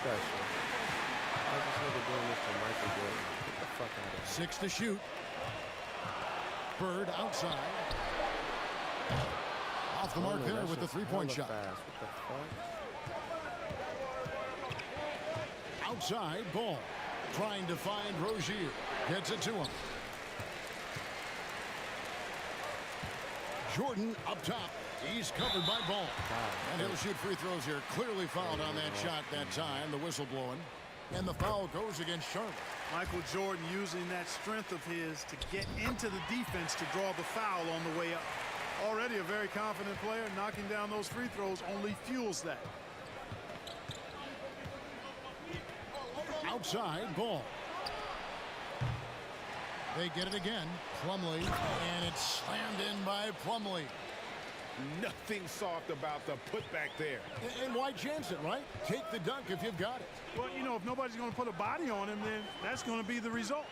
I just never doing this to Michael Jordan. Get the fuck out of here. 6 to shoot. Bird outside. Off the mark there with the three-point shot. Fast. What the fuck? Outside, Ball. Trying to find Rozier. Gets it to him. Jordan up top. He's covered by Ball. And he'll shoot free throws here. Clearly fouled on that shot that time. The whistle blowing. And the foul goes against Charlotte. Michael Jordan using that strength of his to get into the defense to draw the foul on the way up. Already a very confident player. Knocking down those free throws only fuels that. Outside, Ball. They get it again. Plumlee. And it's slammed in by Plumlee. Nothing soft about the putback there. And why chance it, right? Take the dunk if you've got it. Well, you know, if nobody's going to put a body on him, then that's going to be the result.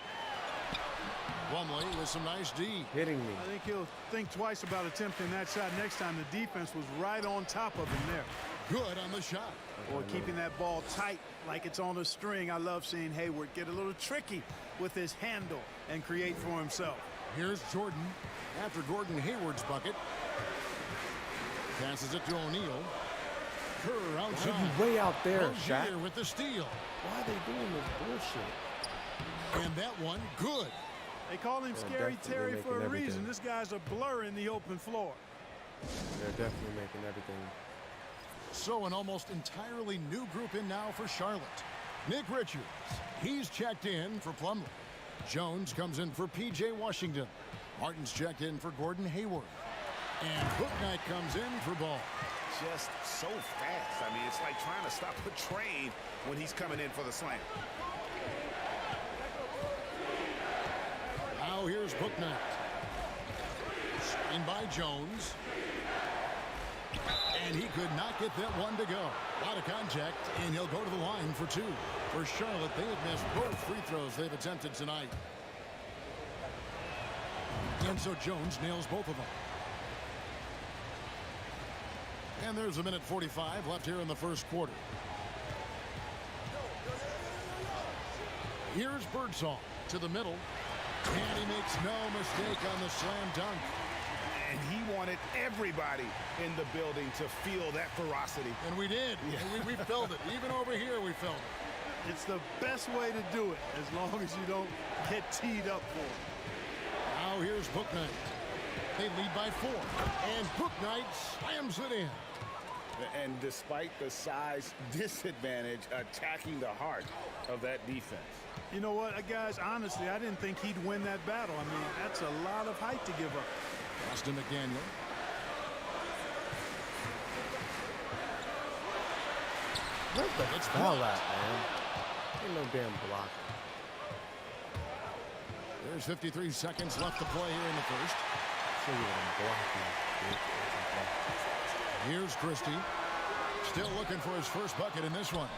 Plumlee with some nice D. Hitting me. I think he'll think twice about attempting that shot next time. The defense was right on top of him there. Good on the shot. Or keeping that ball tight like it's on a string. I love seeing Hayward get a little tricky with his handle and create for himself. Here's Jordan after Gordon Hayward's bucket. Passes it to O'Neal. Kerr outside. Way out there, Rozier Shaq. with the steal. Why are they doing this bullshit? And that one, good. They call him Scary definitely Terry making for a everything. reason. This guy's a blur in the open floor. They're definitely making everything. So an almost entirely new group in now for Charlotte. Nick Richards, he's checked in for Plumlee. Jones comes in for P.J. Washington. Martin's checked in for Gordon Hayward. And Bouknight comes in for Ball. Just so fast. I mean, it's like trying to stop a train when he's coming in for the slam. Now here's Bouknight. Screen by Jones. And he could not get that one to go. Out of contact, and he'll go to the line for two. For Charlotte, they have missed both free throws they've attempted tonight. And so Jones nails both of them. And there's a minute 45 left here in the first quarter. Here's Birdsong to the middle. And he makes no mistake on the slam dunk. And he wanted everybody in the building to feel that ferocity. And we did. Yeah. We felt it. Even over here, we felt it. It's the best way to do it, as long as you don't get teed up for it. Now here's Bouknight. They lead by 4. And Bouknight slams it in. And despite the size disadvantage, attacking the heart of that defense. You know what, guys, honestly, I didn't think he'd win that battle. I mean, that's a lot of height to give up. Austin McDaniel. It's foul at, man. Ain't no damn block. There's 53 seconds left to play here in the first. So you want to block. Here's Christie. Still looking for his first bucket in this one.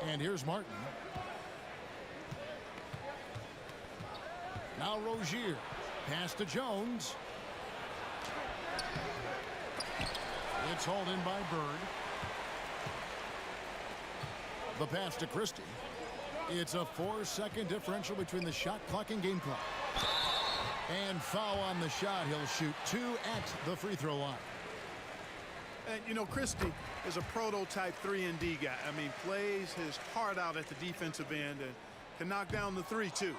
And here's Martin. Now Rozier. Pass to Jones. It's hauled in by Bird. The pass to Christie. It's a 4-second differential between the shot clock and game clock. And foul on the shot. He'll shoot 2 at the free throw line. And, you know, Christie is a prototype 3-and-D guy. I mean, plays his heart out at the defensive end and can knock down the 3, too.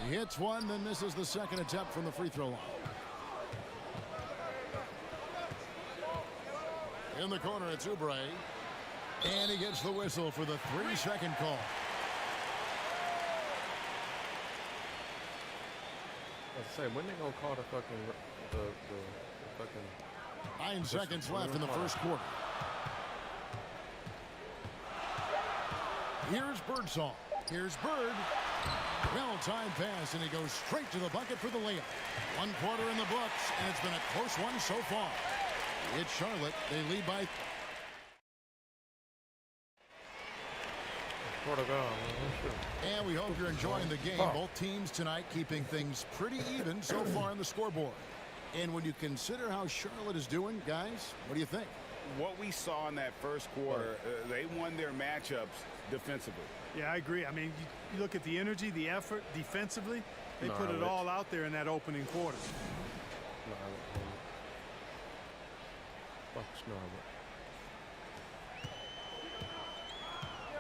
He hits one, then misses the second attempt from the free throw line. In the corner, it's Oubre. And he gets the whistle for the 3-second call. Let's say, when they gonna call the fucking the fucking 9 seconds left in the first quarter. Here's Birdsong. Here's Bird. Well-timed pass, and he goes straight to the bucket for the layup. 1 quarter in the books, and it's been a close one so far. It's Charlotte. They lead by... And we hope you're enjoying the game. Both teams tonight keeping things pretty even so far on the scoreboard. And when you consider how Charlotte is doing, guys, what do you think? What we saw in that first quarter, they won their matchups defensively. Yeah, I agree. I mean, you look at the energy, the effort defensively, they put it all out there in that opening quarter.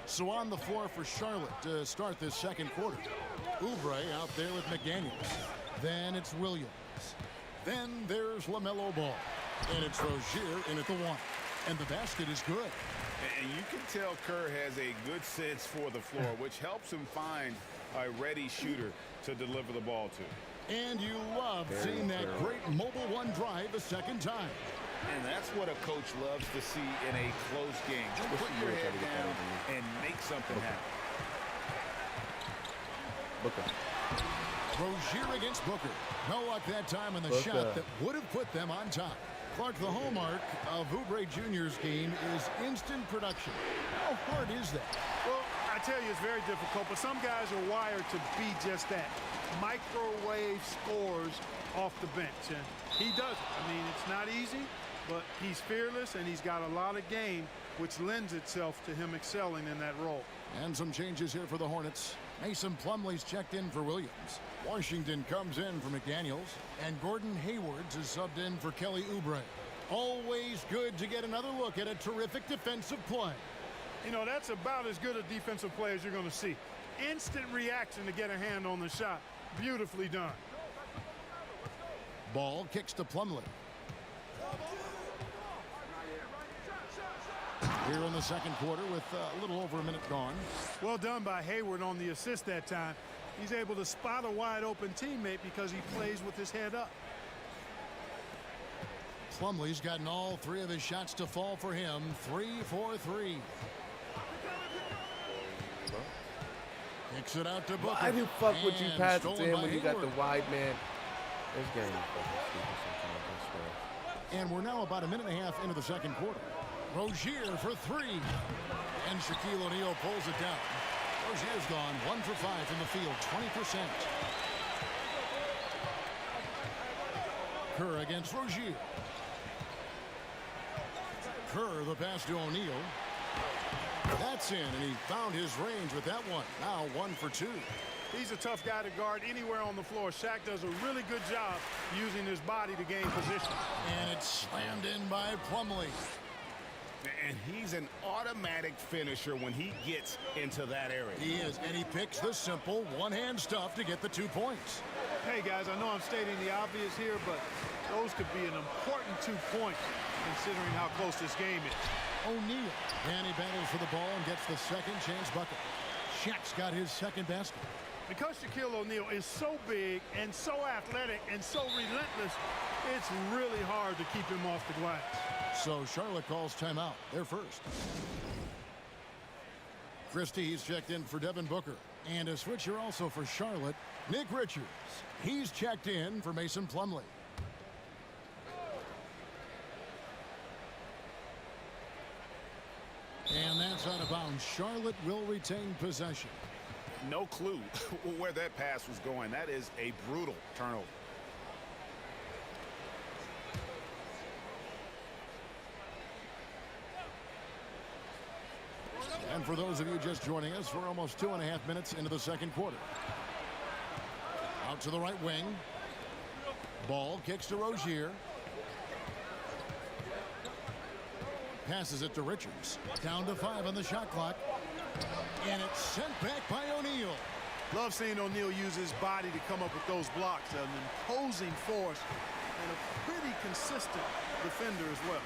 So on the floor for Charlotte to start this second quarter. Oubre out there with McDaniels. Then it's Williams. Then there's LaMelo Ball. And it's Rozier in at the 1. And the basket is good. And you can tell Kerr has a good sense for the floor, which helps him find a ready shooter to deliver the ball to. And you love seeing that great mobile one drive a second time. And that's what a coach loves to see in a close game. Just put your head down and make something happen. Booker. Rozier against Booker. No luck that time on the shot that would have put them on top. Clark, the hallmark of Oubre Jr.'s game is instant production. How hard is that? Well, I tell you, it's very difficult, but some guys are wired to be just that. Microwave scores off the bench, and he does it. I mean, it's not easy, but he's fearless, and he's got a lot of game, which lends itself to him excelling in that role. And some changes here for the Hornets. Mason Plumlee's checked in for Williams. Washington comes in for McDaniels. And Gordon Hayward's is subbed in for Kelly Oubre. Always good to get another look at a terrific defensive play. You know, that's about as good a defensive play as you're going to see. Instant reaction to get a hand on the shot. Beautifully done. Ball kicks to Plumlee. Here in the second quarter with a little over a minute gone. Well done by Hayward on the assist that time. He's able to spot a wide open teammate because he plays with his head up. Plumlee's gotten all 3 of his shots to fall for him. 3 for 3. Kicks it out to Booker. Why the fuck would you pass it to him when you got the Hayward. wide man? This game is fucking stupid sometimes, I swear. And we're now about a minute and a half into the second quarter. Rozier for 3. And Shaquille O'Neal pulls it down. Rozier's gone 1 for 5 from the field, 20%. Kerr against Rozier. Kerr, the pass to O'Neal. That's in, and he found his range with that one. Now 1 for 2. He's a tough guy to guard anywhere on the floor. Shaq does a really good job using his body to gain position. And it's slammed in by Plumlee. And he's an automatic finisher when he gets into that area. He is, and he picks the simple one-hand stuff to get the 2 points. Hey, guys, I know I'm stating the obvious here, but those could be an important 2 points considering how close this game is. O'Neal, and he battles for the ball and gets the second chance bucket. Shaq's got his second basket. Because Shaquille O'Neal is so big and so athletic and so relentless, it's really hard to keep him off the glass. So Charlotte calls timeout. They're first. Christie's checked in for Devin Booker. And a switcher also for Charlotte, Nick Richards. He's checked in for Mason Plumlee. And that's out of bounds. Charlotte will retain possession. No clue where that pass was going. That is a brutal turnover. And for those of you just joining us, we're almost 2.5 minutes into the second quarter. Out to the right wing. Ball kicks to Rozier. Passes it to Richards. Down to 5 on the shot clock. And it's sent back by O'Neal. Love seeing O'Neal use his body to come up with those blocks. An imposing force and a pretty consistent defender as well.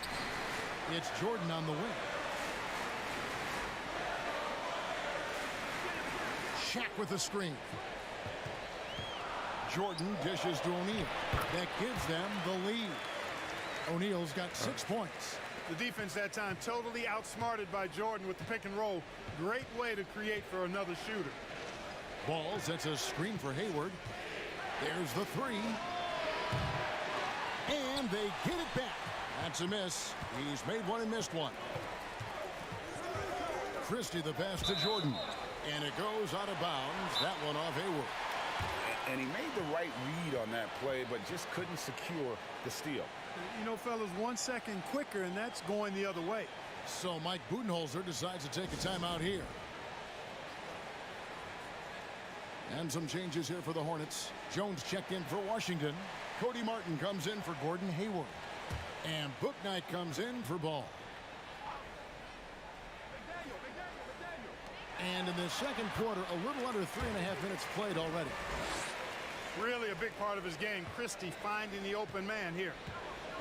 It's Jordan on the wing. Shaq with the screen. Jordan dishes to O'Neal. That gives them the lead. O'Neal's got 6 points. The defense that time totally outsmarted by Jordan with the pick and roll. Great way to create for another shooter. Ball sets a screen for Hayward. There's the 3. And they get it back. That's a miss. He's made one and missed one. Christie the pass to Jordan. And it goes out of bounds. That one off Hayward. And he made the right read on that play, but just couldn't secure the steal. You know, fellas, 1 second quicker, and that's going the other way. So Mike Budenholzer decides to take a timeout here. And some changes here for the Hornets. Jones checked in for Washington. Cody Martin comes in for Gordon Hayward. And Bouknight comes in for Ball. And in the second quarter, a little under 3.5 minutes played already. Really a big part of his game. Christie finding the open man here.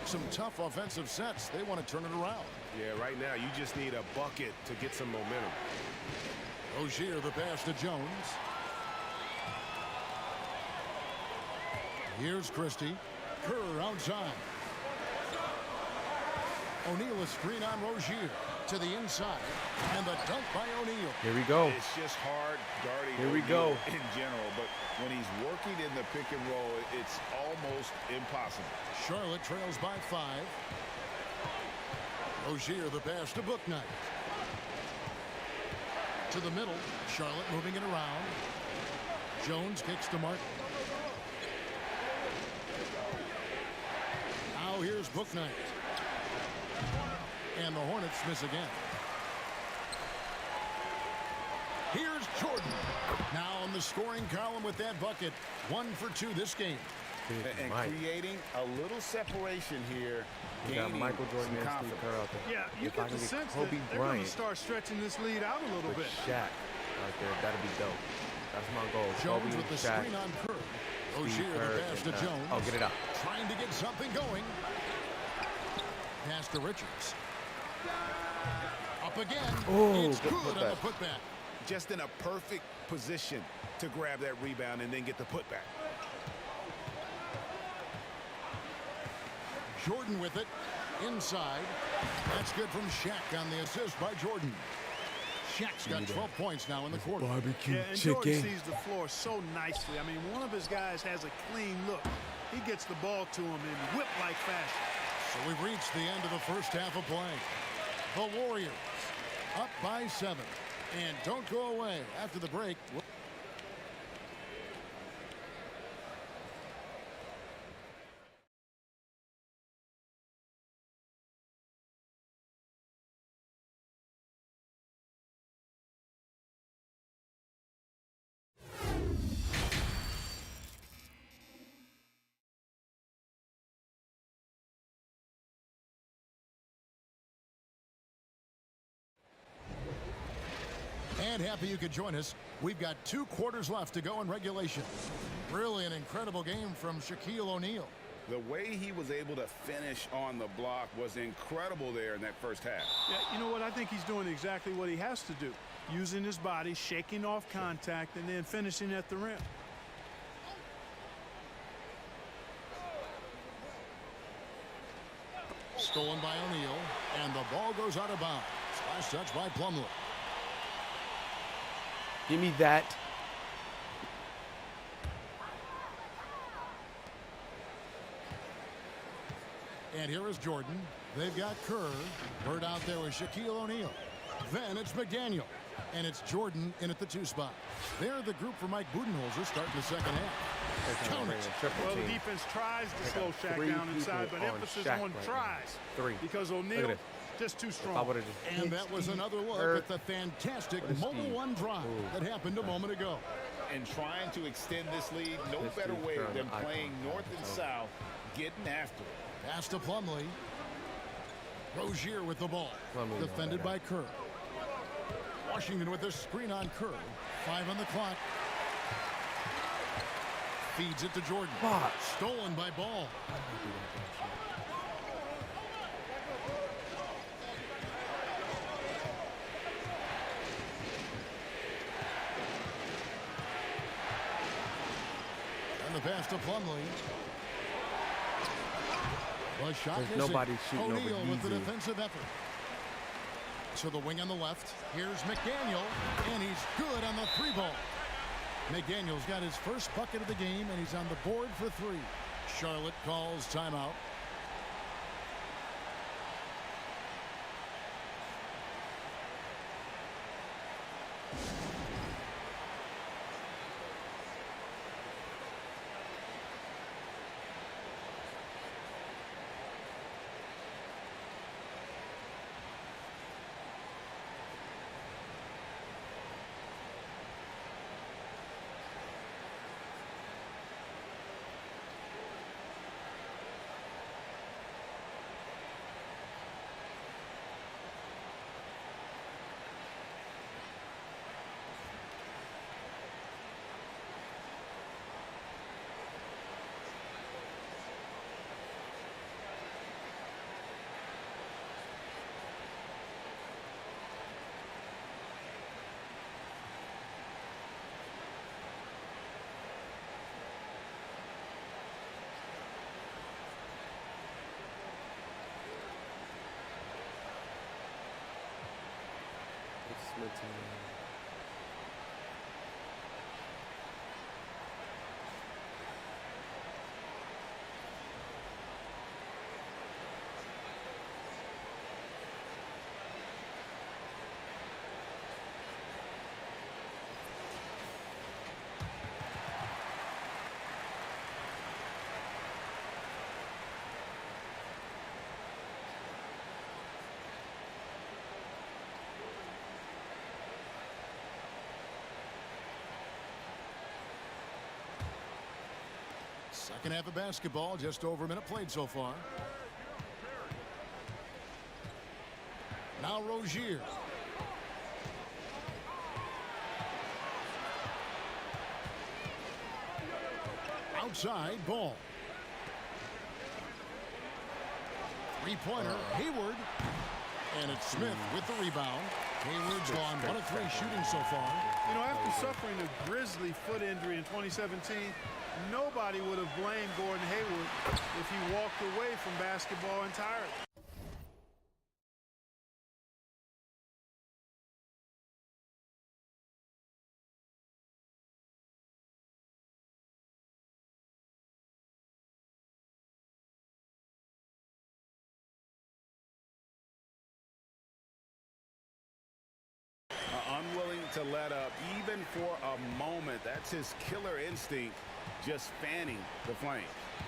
Some tough offensive sets. They want to turn it around. Yeah, right now you just need a bucket to get some momentum. Rozier the pass to Jones. Here's Christie. Kerr outside. O'Neal a screen on Rozier to the inside. And the dunk by O'Neal. Here we go. It's just hard guarding Here we O'Neal go. in general, but when he's working in the pick and roll, it's almost impossible. Charlotte trails by 5. Rozier the pass to Bouknight. To the middle. Charlotte moving it around. Jones kicks to Martin. Now here's Bouknight. And the Hornets miss again. Here's Jordan. Now on the scoring column with that bucket. 1 for 2 this game. And creating a little separation here. You got Gaining Michael Jordan some and Steve confidence. Kerr out there. Yeah, you If I get the can get sense Kobe that they're going to Bryant start stretching this lead out a little with bit. Shaq out there, that'd be dope. That's my goal. Jones Kobe, with the Shaq, screen on Kerr. Steve Rozier Kerr, the pass to and, Jones. oh, get it out. Trying to get something going. Pass to Richards. Up again. Oh, It's good good on the putback. putback. Just in a perfect position to grab that rebound and then get the putback. Jordan with it. Inside. That's good from Shaq on the assist by Jordan. Shaq's got 12 points now in the quarter. Barbecue Yeah, and Jordan sees the floor so nicely. I mean, one of his guys has a clean look. He gets the ball to him in whip-like fashion. So we've reached the end of the first half of play. The Warriors up by 7. And don't go away after the break. And happy you could join us. We've got 2 quarters left to go in regulation. Really an incredible game from Shaquille O'Neal. The way he was able to finish on the block was incredible there in that first half. Yeah, you know what? I think he's doing exactly what he has to do. Using his body, shaking off contact, and then finishing at the rim. Stolen by O'Neal, and the ball goes out of bounds. Last touch by Plumlee. Give me that. And here is Jordan. They've got Kerr. Bird out there with Shaquille O'Neal. Then it's McDaniel. And it's Jordan in at the 2 spot. They're the group for Mike Budenholzer starting the second half. Count it. Well, the defense tries to slow Shaq down inside, but emphasis on tries. 3. Because O'Neal just too strong. And that was another look at the fantastic mobile 1 drive that happened a moment ago. And trying to extend this lead, no better way than playing north and south, getting after it. Pass to Plumlee. Rozier with the ball. Defended by Kerr. Washington with a screen on Kerr. 5 on the clock. Feeds it to Jordan. Stolen by Ball. And the pass to Plumlee. The shot missing. Nobody shooting over O'Neal with the easy. defensive effort. To the wing on the left. Here's McDaniel, and he's good on the 3 ball. McDaniel's got his first bucket of the game, and he's on the board for 3. Charlotte calls timeout. Second half of basketball, just over a minute played so far. Now Rozier. Outside Ball. 3-pointer, Hayward. And it's Smith with the rebound. Hayward's gone 1 of 3 shooting so far. You know, after suffering a grisly foot injury in 2017, nobody would have blamed Gordon Hayward if he walked away from basketball entirely. Unwilling to let up even for a moment. That's his killer instinct, just fanning the flame.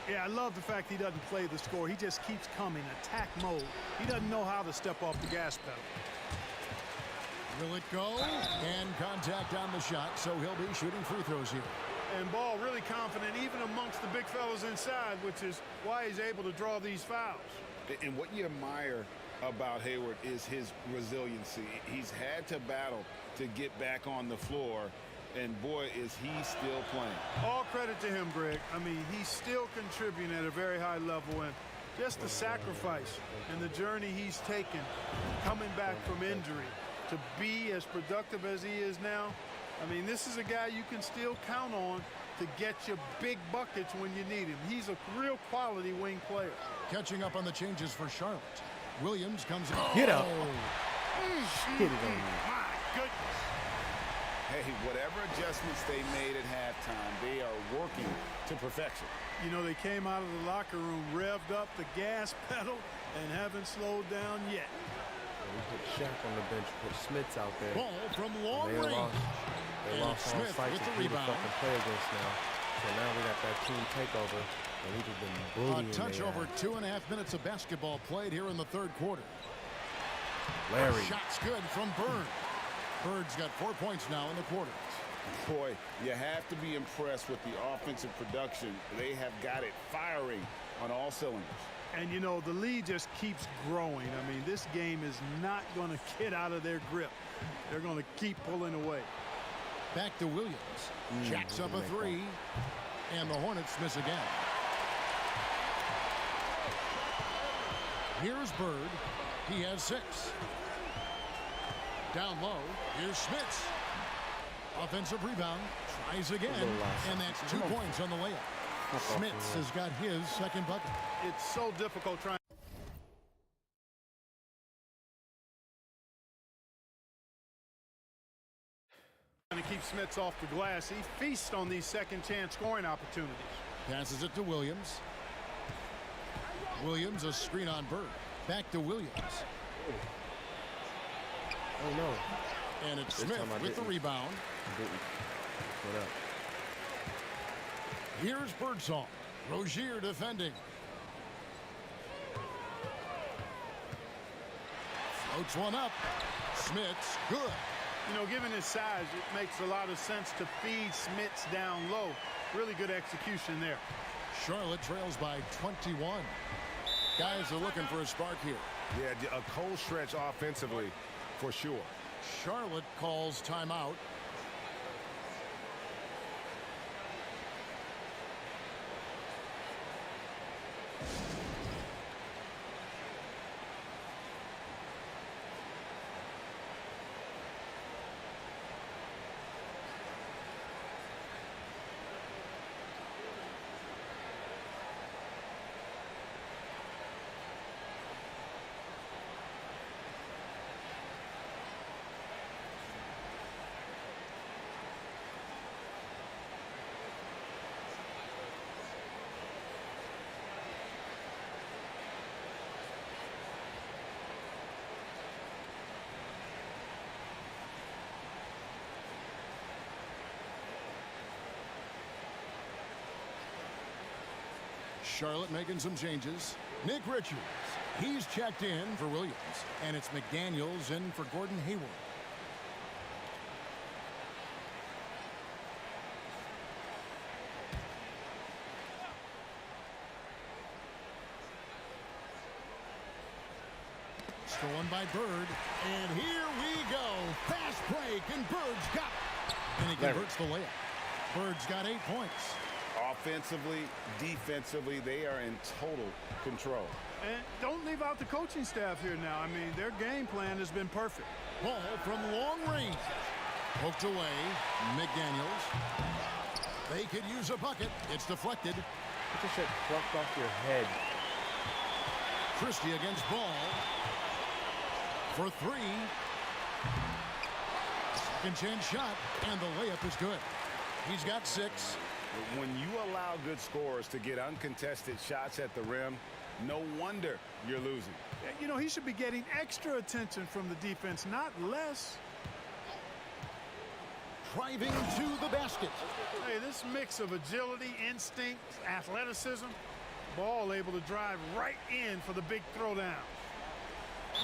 Yeah, I love the fact he doesn't play the score. He just keeps coming, attack mode. He doesn't know how to step off the gas pedal. Will it go? And contact on the shot, so he'll be shooting free throws here. And Ball really confident even amongst the big fellas inside, which is why he's able to draw these fouls. And what you admire about Hayward is his resiliency. He's had to battle to get back on the floor, and boy, is he still playing. All credit to him, Greg. I mean, he's still contributing at a very high level, and just the sacrifice and the journey he's taken coming back from injury to be as productive as he is now. I mean, this is a guy you can still count on to get you big buckets when you need him. He's a real quality wing player. Catching up on the changes for Charlotte. Williams comes in. Get up. Hit it on you. My goodness. Hey, whatever adjustments they made at halftime, they are working to perfection. You know, they came out of the locker room, revved up the gas pedal, and haven't slowed down yet. We put Shaq on the bench, put Smits out there. Ball from long They range. lost all Smith sight with of the who to rebound. fucking play against now. So now we got that team takeover, and we just been bullying A touch their over ass. 2.5 minutes of basketball played here in the third quarter. Larry. Shot's good from Bird. Bird's got 4 points now in the quarter. Boy, you have to be impressed with the offensive production. They have got it firing on all cylinders. And, you know, the lead just keeps growing. I mean, this game is not going to get out of their grip. They're going to keep pulling away. Back to Williams. Jacks up a three. And the Hornets miss again. Here's Bird. He has 6. Down low. Here's Smits. Offensive rebound. Tries again. And that's 2 points on the layup. Smits has got his second bucket. It's so difficult trying to keep Smits off the glass. He feasts on these second chance scoring opportunities. Passes it to Williams. Williams, a screen on Bird. Back to Williams. Oh, no. And it's This Smith time I with the didn't. rebound. What up? Here's Birdsong. Rozier defending. Floats one up. Smits, good. You know, given his size, it makes a lot of sense to feed Smits down low. Really good execution there. Charlotte trails by 21. Guys are looking for a spark here. Yeah, a cold stretch offensively for sure. Charlotte calls timeout. Charlotte making some changes. Nick Richards, he's checked in for Williams. And it's McDaniels in for Gordon Hayward. Stolen by Bird. And here we go. Fast break, and Bird's got it. And he converts the layup. Bird's got 8 points. Offensively, defensively, they are in total control. And don't leave out the coaching staff here now. I mean, their game plan has been perfect. Ball from long range. Poked away. McDaniels. They could use a bucket. It's deflected. Get this shit plucked off your head. Christie against Ball. For 3. Second chance shot. And the layup is good. He's got 6. When you allow good scorers to get uncontested shots at the rim, no wonder you're losing. You know, he should be getting extra attention from the defense, not less. Driving to the basket. Hey, this mix of agility, instinct, athleticism, Ball able to drive right in for the big throwdown.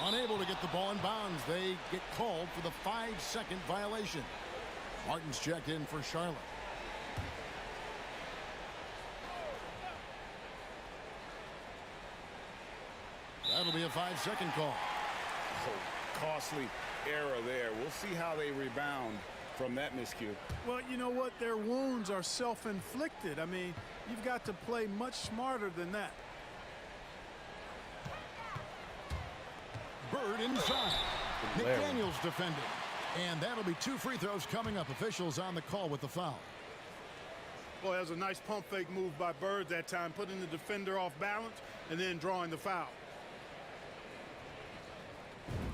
Unable to get the ball in bounds. They get called for the 5-second violation. Martin's checked in for Charlotte. That'll be a 5-second call. So costly error there. We'll see how they rebound from that miscue. Well, you know what? Their wounds are self-inflicted. I mean, you've got to play much smarter than that. Bird inside. McDaniels defending. And that'll be 2 free throws coming up. Officials on the call with the foul. Boy, that was a nice pump fake move by Bird that time, putting the defender off balance and then drawing the foul.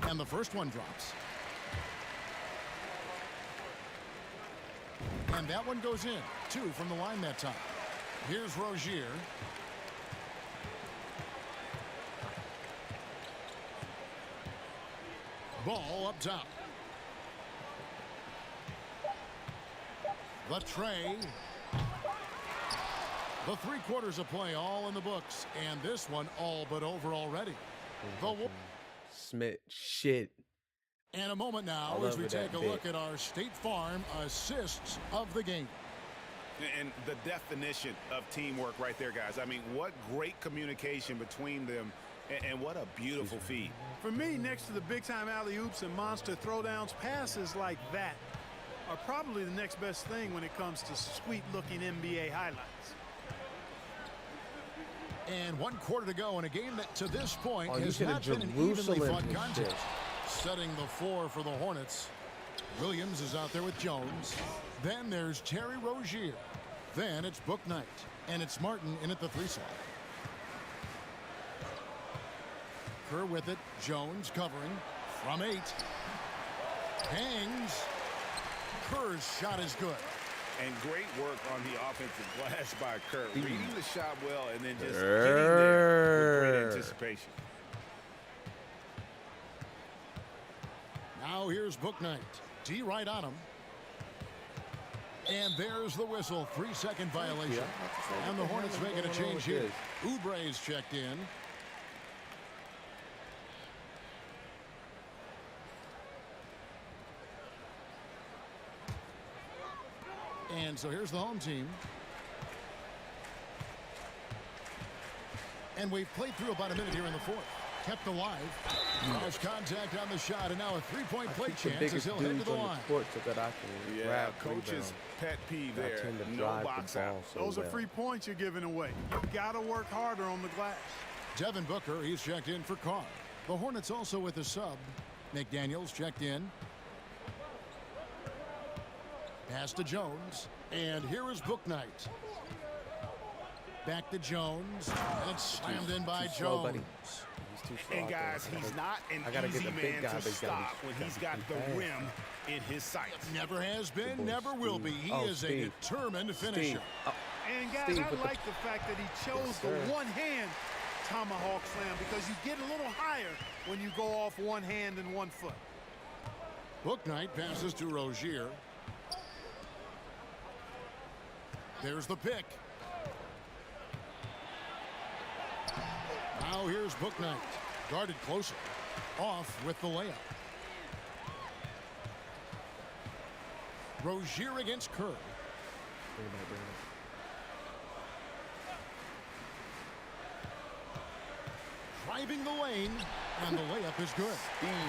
And the first one drops. And that one goes in. 2 from the line that time. Here's Rozier. Ball up top. The tray. The 3 quarters of play all in the books. And this one all but over already. Smith shit. And a moment now as we take a look at our State Farm assists of the game. And the definition of teamwork right there, guys. I mean, what great communication between them, and what a beautiful feed. For me, next to the big-time alley-oops and monster throwdowns, passes like that are probably the next best thing when it comes to sweet-looking NBA highlights. And 1 quarter to go in a game that to this point Oh, has not been an evenly fought contest. Setting the floor for the Hornets. Williams is out there with Jones. Then there's Terry Rozier. Then it's Book Knight. And it's Martin in at the 3 slot. Kerr with it. Jones covering from 8. Hangs. Kerr's shot is good. And great work on the offensive glass by Kerr. Reading the shot well and then just getting there with great anticipation. Now here's Book Knight. D right on him. And there's the whistle. 3-second violation. And the Hornets making a change here. Oubre's checked in. And so here's the home team. And we've played through about a minute here in the 4th. Kept alive. Cross contact on the shot, and now a 3-point play chance as he'll head to the line. Yeah, coach's pet peeve there. No box out. Those are free points you're giving away. You've got to work harder on the glass. Devin Booker, he's checked in for Carr. The Hornets also with a sub. McDaniels checked in. Pass to Jones. And here is Book Knight. Back to Jones. And it's slammed in by Jones. And guys, he's not an easy man to stop when he's got the rim in his sights. Never has been, never will be. He is a determined finisher. And guys, I like the fact that he chose the one-hand tomahawk slam because you get a little higher when you go off one hand and 1 foot. Book Knight passes to Rozier. There's the pick. Now here's Book Knight. Guarded closer. Off with the layup. Rozier against Kerr. Driving the lane. And the layup is good.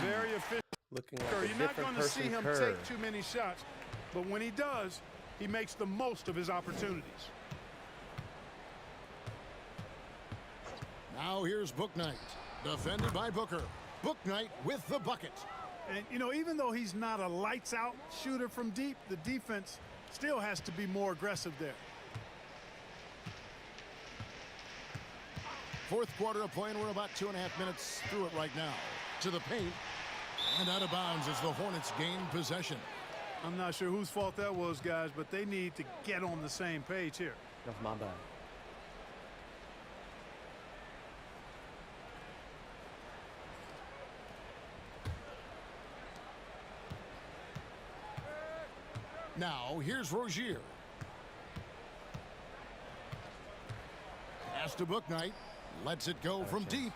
Very efficient. Looking like You're not going to see him take too many shots. But when he does, he makes the most of his opportunities. Now here's Book Knight. Defended by Booker. Book Knight with the bucket. And, you know, even though he's not a lights-out shooter from deep, the defense still has to be more aggressive there. 4th quarter of play, and we're about 2.5 minutes through it right now. To the paint. And out of bounds as the Hornets gain possession. I'm not sure whose fault that was, guys, but they need to get on the same page here. That's my bad. Now, here's Rozier. Pass to Book Knight. Lets it go from deep.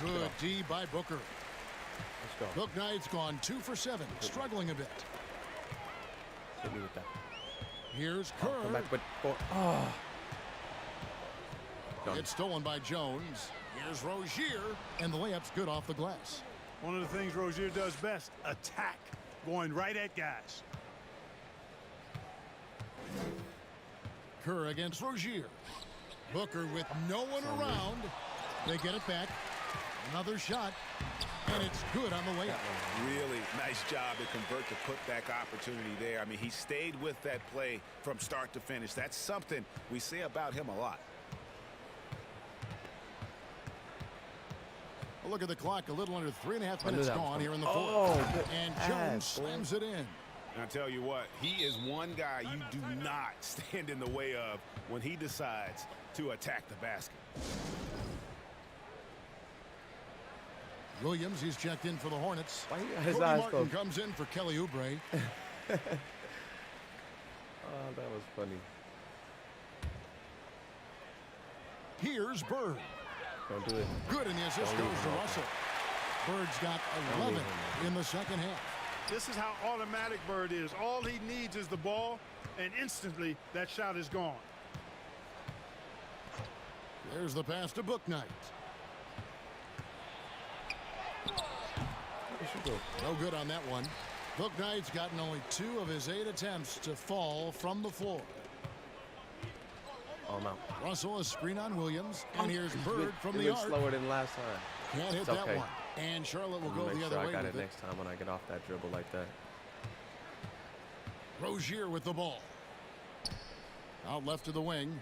Good D by Booker. Let's go. Book Knight's gone 2 for 7, struggling a bit. Hit me with that. Here's Kerr. Come back with 4. Oh. It's stolen by Jones. There's Rozier, and the layup's good off the glass. One of the things Rozier does best, attack, going right at guys. Kerr against Rozier. Booker with no one around. They get it back. Another shot, and it's good on the layup. Really nice job to convert the putback opportunity there. I mean, he stayed with that play from start to finish. That's something we say about him a lot. A look at the clock, a little under 3.5 minutes gone here in the fourth. Oh, and Jones slams it in. And I tell you what, he is one guy you do not stand in the way of when he decides to attack the basket. Williams, he's checked in for the Hornets. Why he got his Cody eyes Martin closed? comes in for Kelly Oubre. Oh, that was funny. Here's Bird. Don't do it. Good, and the assist Don't goes leave to him Russell. Bird's got 11 in the second half. This is how automatic Bird is. All he needs is the ball, and instantly that shot is gone. There's the pass to Booknight. No good on that one. Booknight's gotten only 2 of his 8 attempts to fall from the floor. Oh, no. Russell, a screen on Williams, and here's Bird from the It was arc. slower than last time. Can't hit It's that okay. one. And Charlotte will I'm go gonna the make other sure I way got with it it. next time when I get off that dribble like that. Rozier with the ball. Out left to the wing.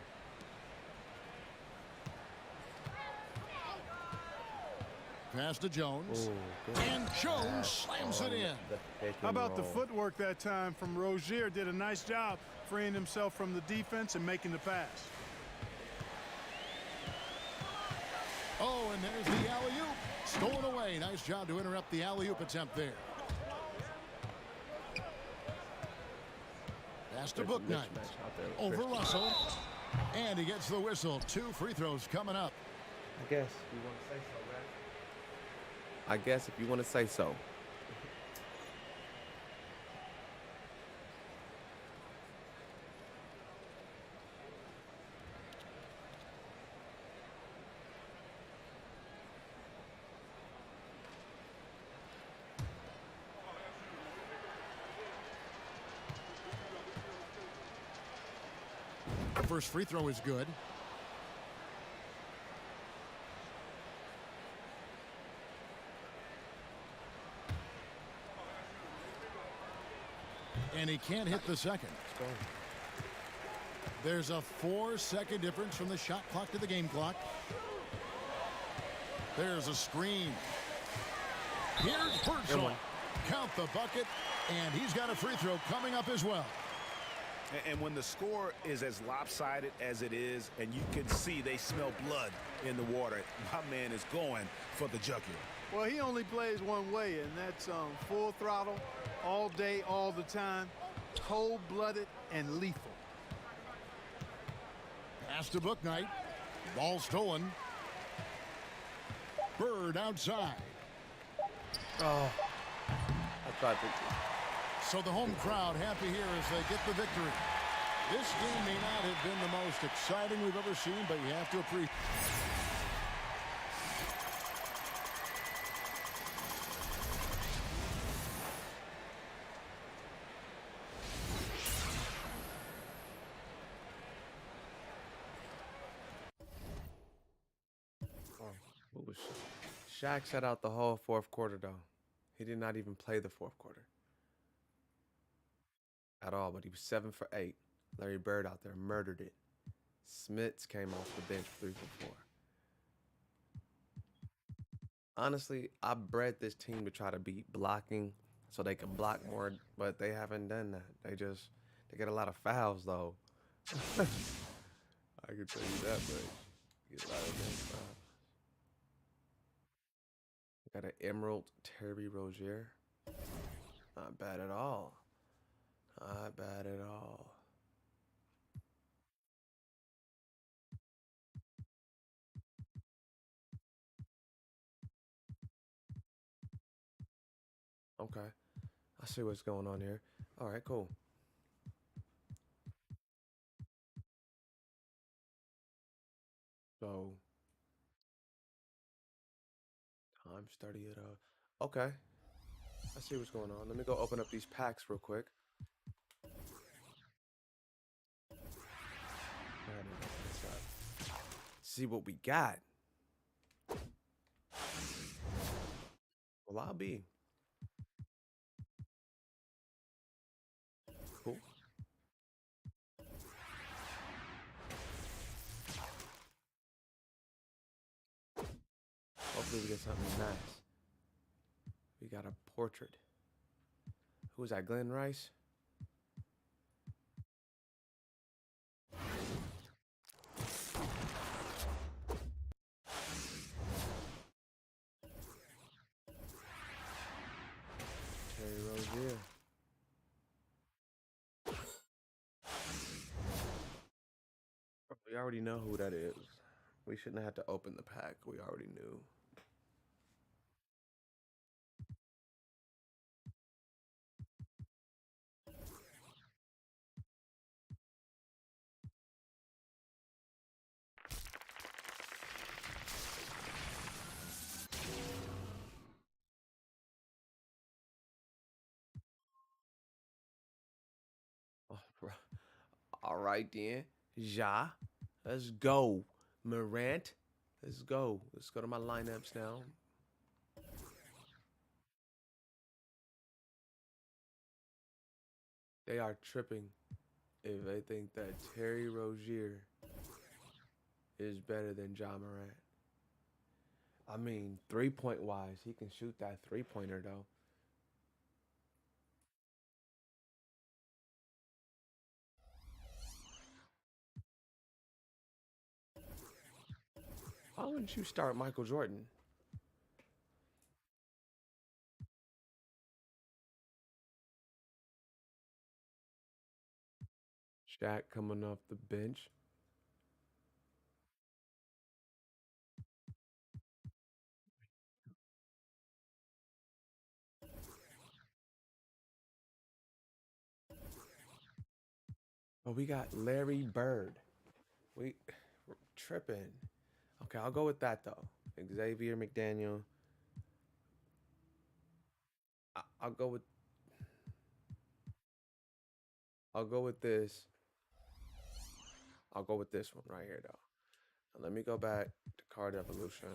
Pass to Jones. Ooh, good. And Jones slams it in. The pick How and about the roll. footwork that time from Rozier? Did a nice job freeing himself from the defense and making the pass. Oh, and there's the alley-oop. Stolen away. Nice job to interrupt the alley-oop attempt there. Pass to There's a Booknight. mismatch out there with Over Christian. Russell. And he gets the whistle. 2 free throws coming up. I guess if you want to say so, man. I guess if you want to say so. First free throw is good. And he can't hit the second. There's a 4-second difference from the shot clock to the game clock. There's a screen. Here's Birdsall. Count the bucket, and he's got a free throw coming up as well. And when the score is as lopsided as it is, and you can see they smell blood in the water, my man is going for the jugular. Well, he only plays one way, and that's full throttle, all day, all the time, cold-blooded and lethal. Pass to Booknight. Ball stolen. Bird outside. Oh, I tried to. So the home crowd happy here as they get the victory. This game may not have been the most exciting we've ever seen, but you have to appreciate. What was Shaq set out the whole fourth quarter, though. He did not even play the fourth quarter at all, but he was 7 for 8. Larry Bird out there murdered it. Smits came off the bench 3 for 4. Honestly, I bred this team to try to beat blocking so they can block more, but they haven't done that. They get a lot of fouls, though. I can tell you that, but get a lot of damn fouls. Got an Emerald Terry Rozier. Not bad at all. Not bad at all. Okay. I see what's going on here. All right, cool. So times 30 at okay. I see what's going on. Let me go open up these packs real quick. Go ahead and open this up. See what we got. Well, I'll be. Cool. Hopefully we get something nice. We got a portrait. Who's that, Glenn Rice? Terry Rozier. We already know who that is. We shouldn't have had to open the pack. We already knew. All right then. Ja. Let's go. Morant. Let's go. Let's go to my lineups now. They are tripping if they think that Terry Rozier is better than Ja Morant. I mean, 3-point wise, he can shoot that 3-pointer though. Why wouldn't you start Michael Jordan? Shaq coming off the bench. Oh, we got Larry Bird. We're tripping. Okay, I'll go with that though. Xavier McDaniel. I'll go with. I'll go with this. I'll go with this one right here though. Now, let me go back to card evolution.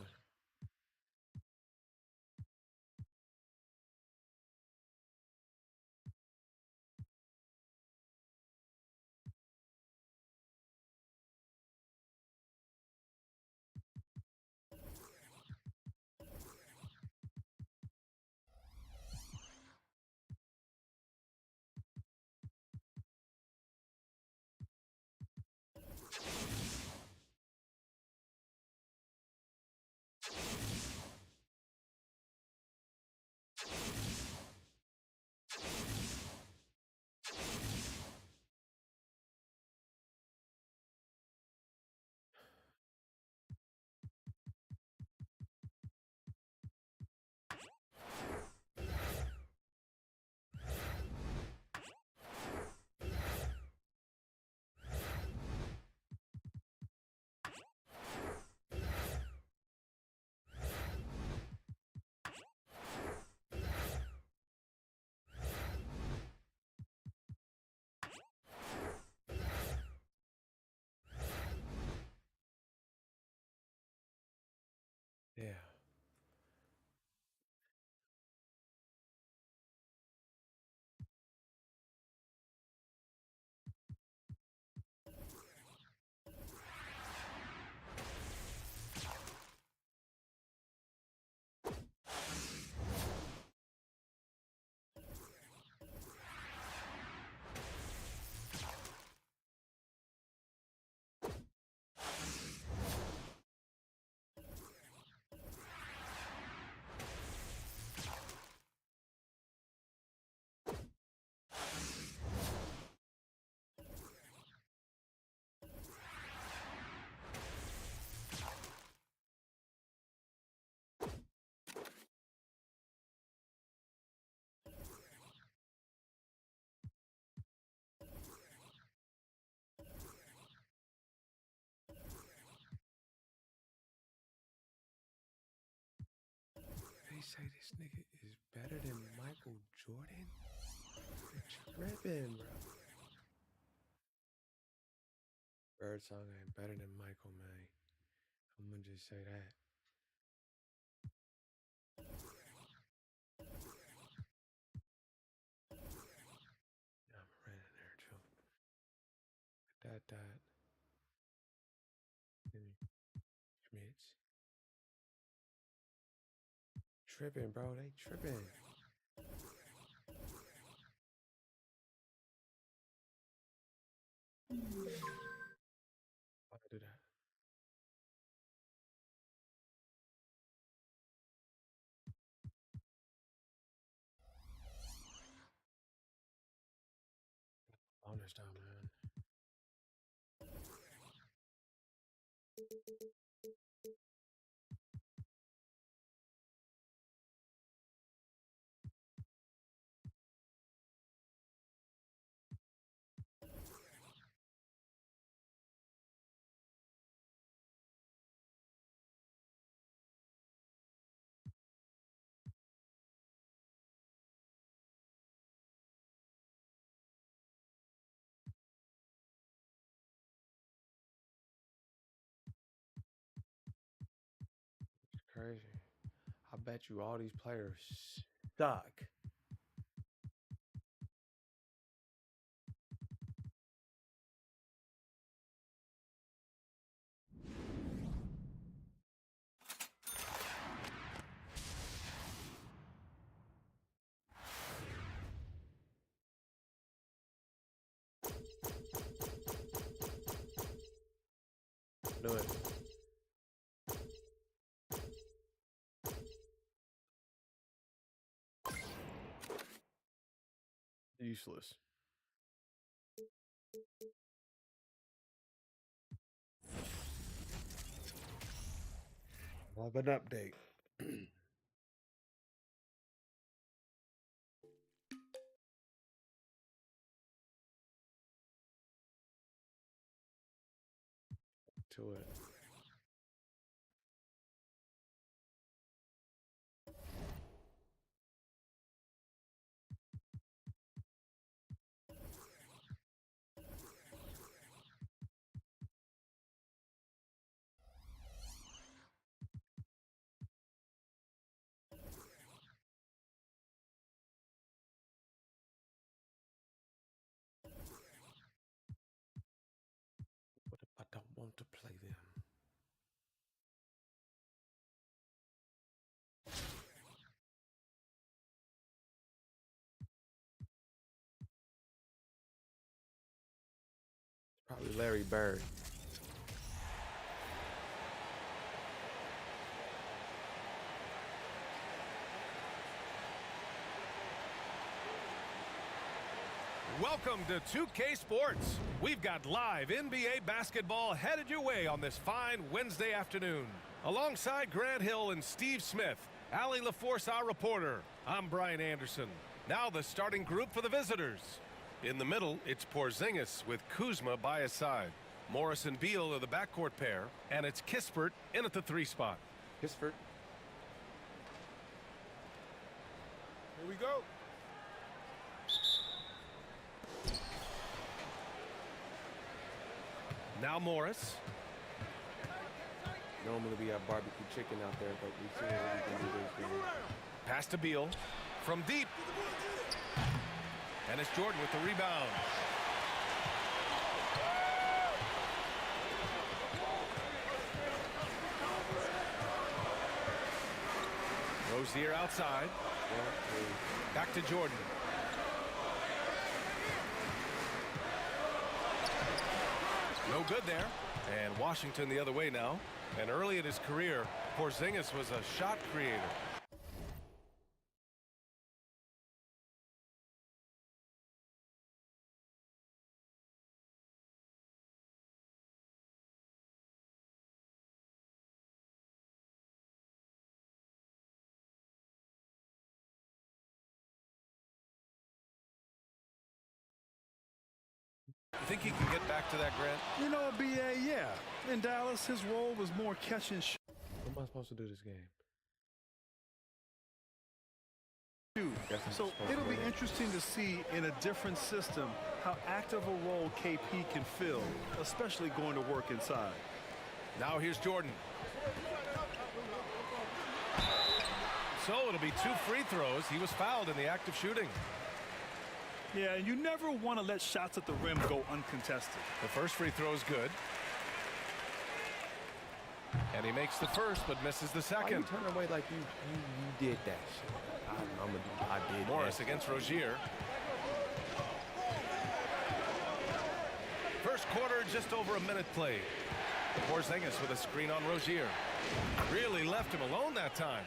say this nigga is better than Michael Jordan? You're tripping, bro. Birdsong ain't better than Michael, man. I'm gonna just say that. Yeah, I'm running there too. That. Schmitz. Tripping, bro. They tripping. Why do that? Bonus down, man. It's crazy. I bet you all these players suck. Do it. Useless. Love an update. To it. What if I don't want to play them? Probably Larry Bird. Welcome to 2K Sports. We've got live NBA basketball headed your way on this fine Wednesday afternoon. Alongside Grant Hill and Steve Smith, Allie LaForce, our reporter. I'm Brian Anderson. Now the starting group for the visitors. In the middle, it's Porzingis with Kuzma by his side. Morris and Beal are the backcourt pair, and it's Kispert in at the 3 spot. Kispert. Here we go. Now Morris. Normally we have barbecue chicken out there, but we see what we can do this game. Pass to Beal. From deep. And it's Jordan with the rebound. Rozier outside. Back to Jordan. No good there. And Washington the other way now. And early in his career, Porzingis was a shot creator. You think he can get back to that, Grant? You know, BA, yeah. In Dallas, his role was more catch and shoot. What am I supposed to do this game? Guess I'm So supposed to it'll be win it. interesting to see in a different system how active a role KP can fill, especially going to work inside. Now here's Jordan. So it'll be 2 free throws. He was fouled in the act of shooting. Yeah, you never want to let shots at the rim go uncontested. The first free throw is good. And he makes the first, but misses the Why you second. turn away like you did that shit? I did Morris that. against Rozier. First quarter, just over a minute played. Porzingis with a screen on Rozier. Really left him alone that time.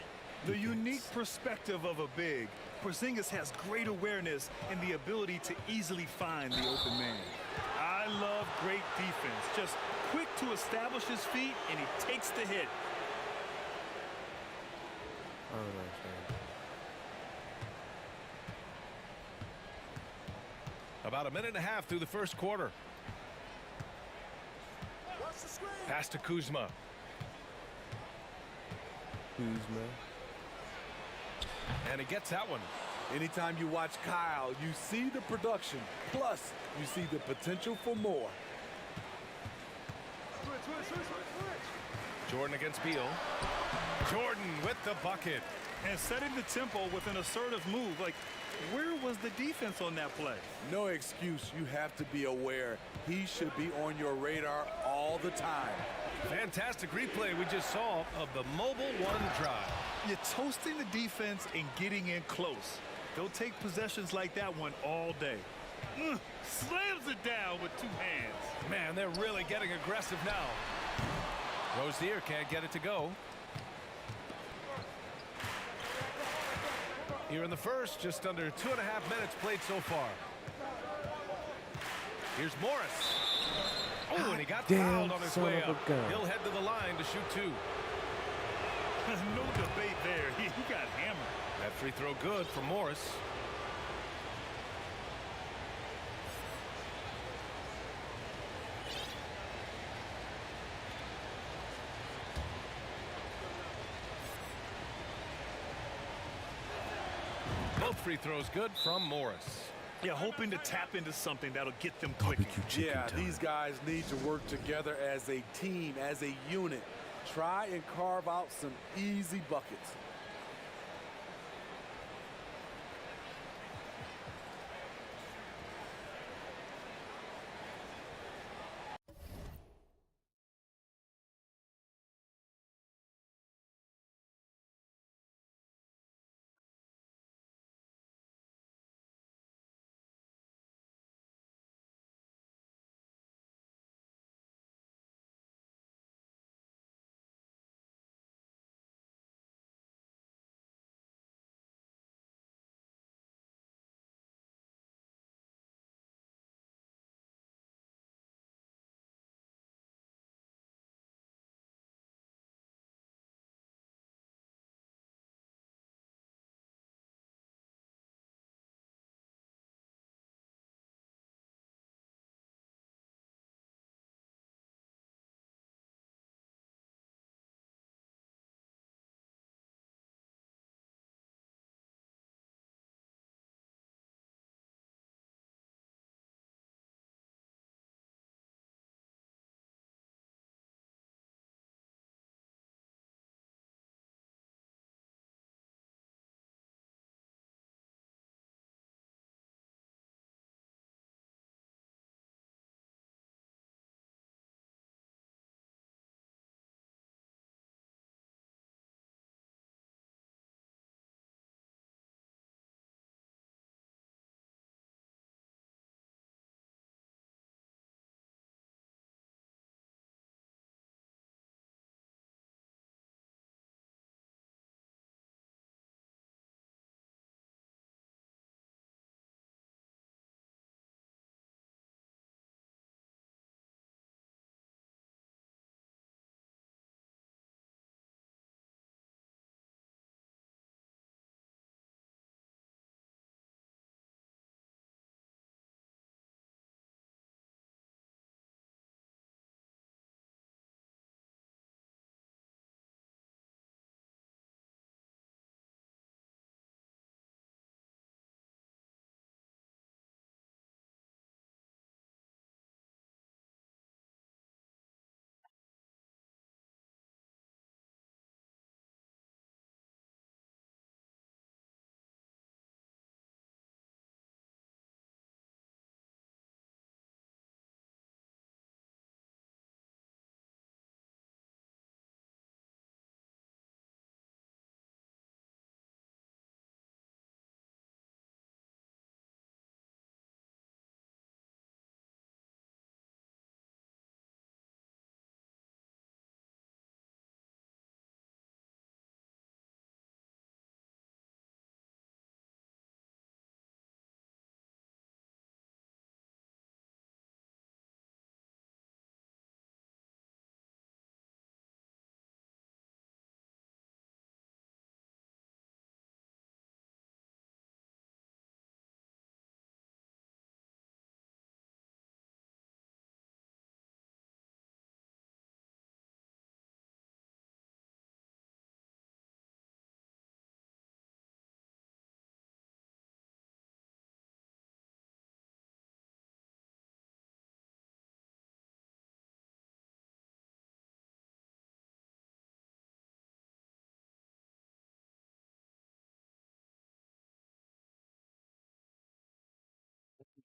The unique perspective of a big, Porzingis has great awareness and the ability to easily find the open man. I love great defense. Just quick to establish his feet, and he takes the hit. I don't understand. About a minute and a half through the first quarter. Pass to Kuzma. Kuzma. And he gets that one. Anytime you watch Kyle, you see the production, plus you see the potential for more. Jordan against Beal. Jordan with the bucket. And setting the tempo with an assertive move. Like, where was the defense on that play? No excuse. You have to be aware. He should be on your radar all the time. Fantastic replay we just saw of the mobile one drive. You're toasting the defense and getting in close. They'll take possessions like that one all day. Slams it down with 2 hands. Man, they're really getting aggressive now. Rozier can't get it to go. Here in the first, just under 2.5 minutes played so far. Here's Morris. Oh, and he got fouled on his way up. He'll head to the line to shoot 2. No debate there. He got hammered. That free throw good for Morris. Both free throws good from Morris. Yeah, hoping to tap into something that'll get them clicking. Yeah, these guys need to work together as a team, as a unit. Try and carve out some easy buckets.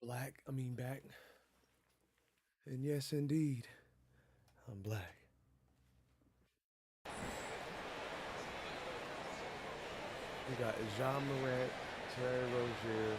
back. And yes, indeed, I'm black. We got Jean Morant, Terry Rozier.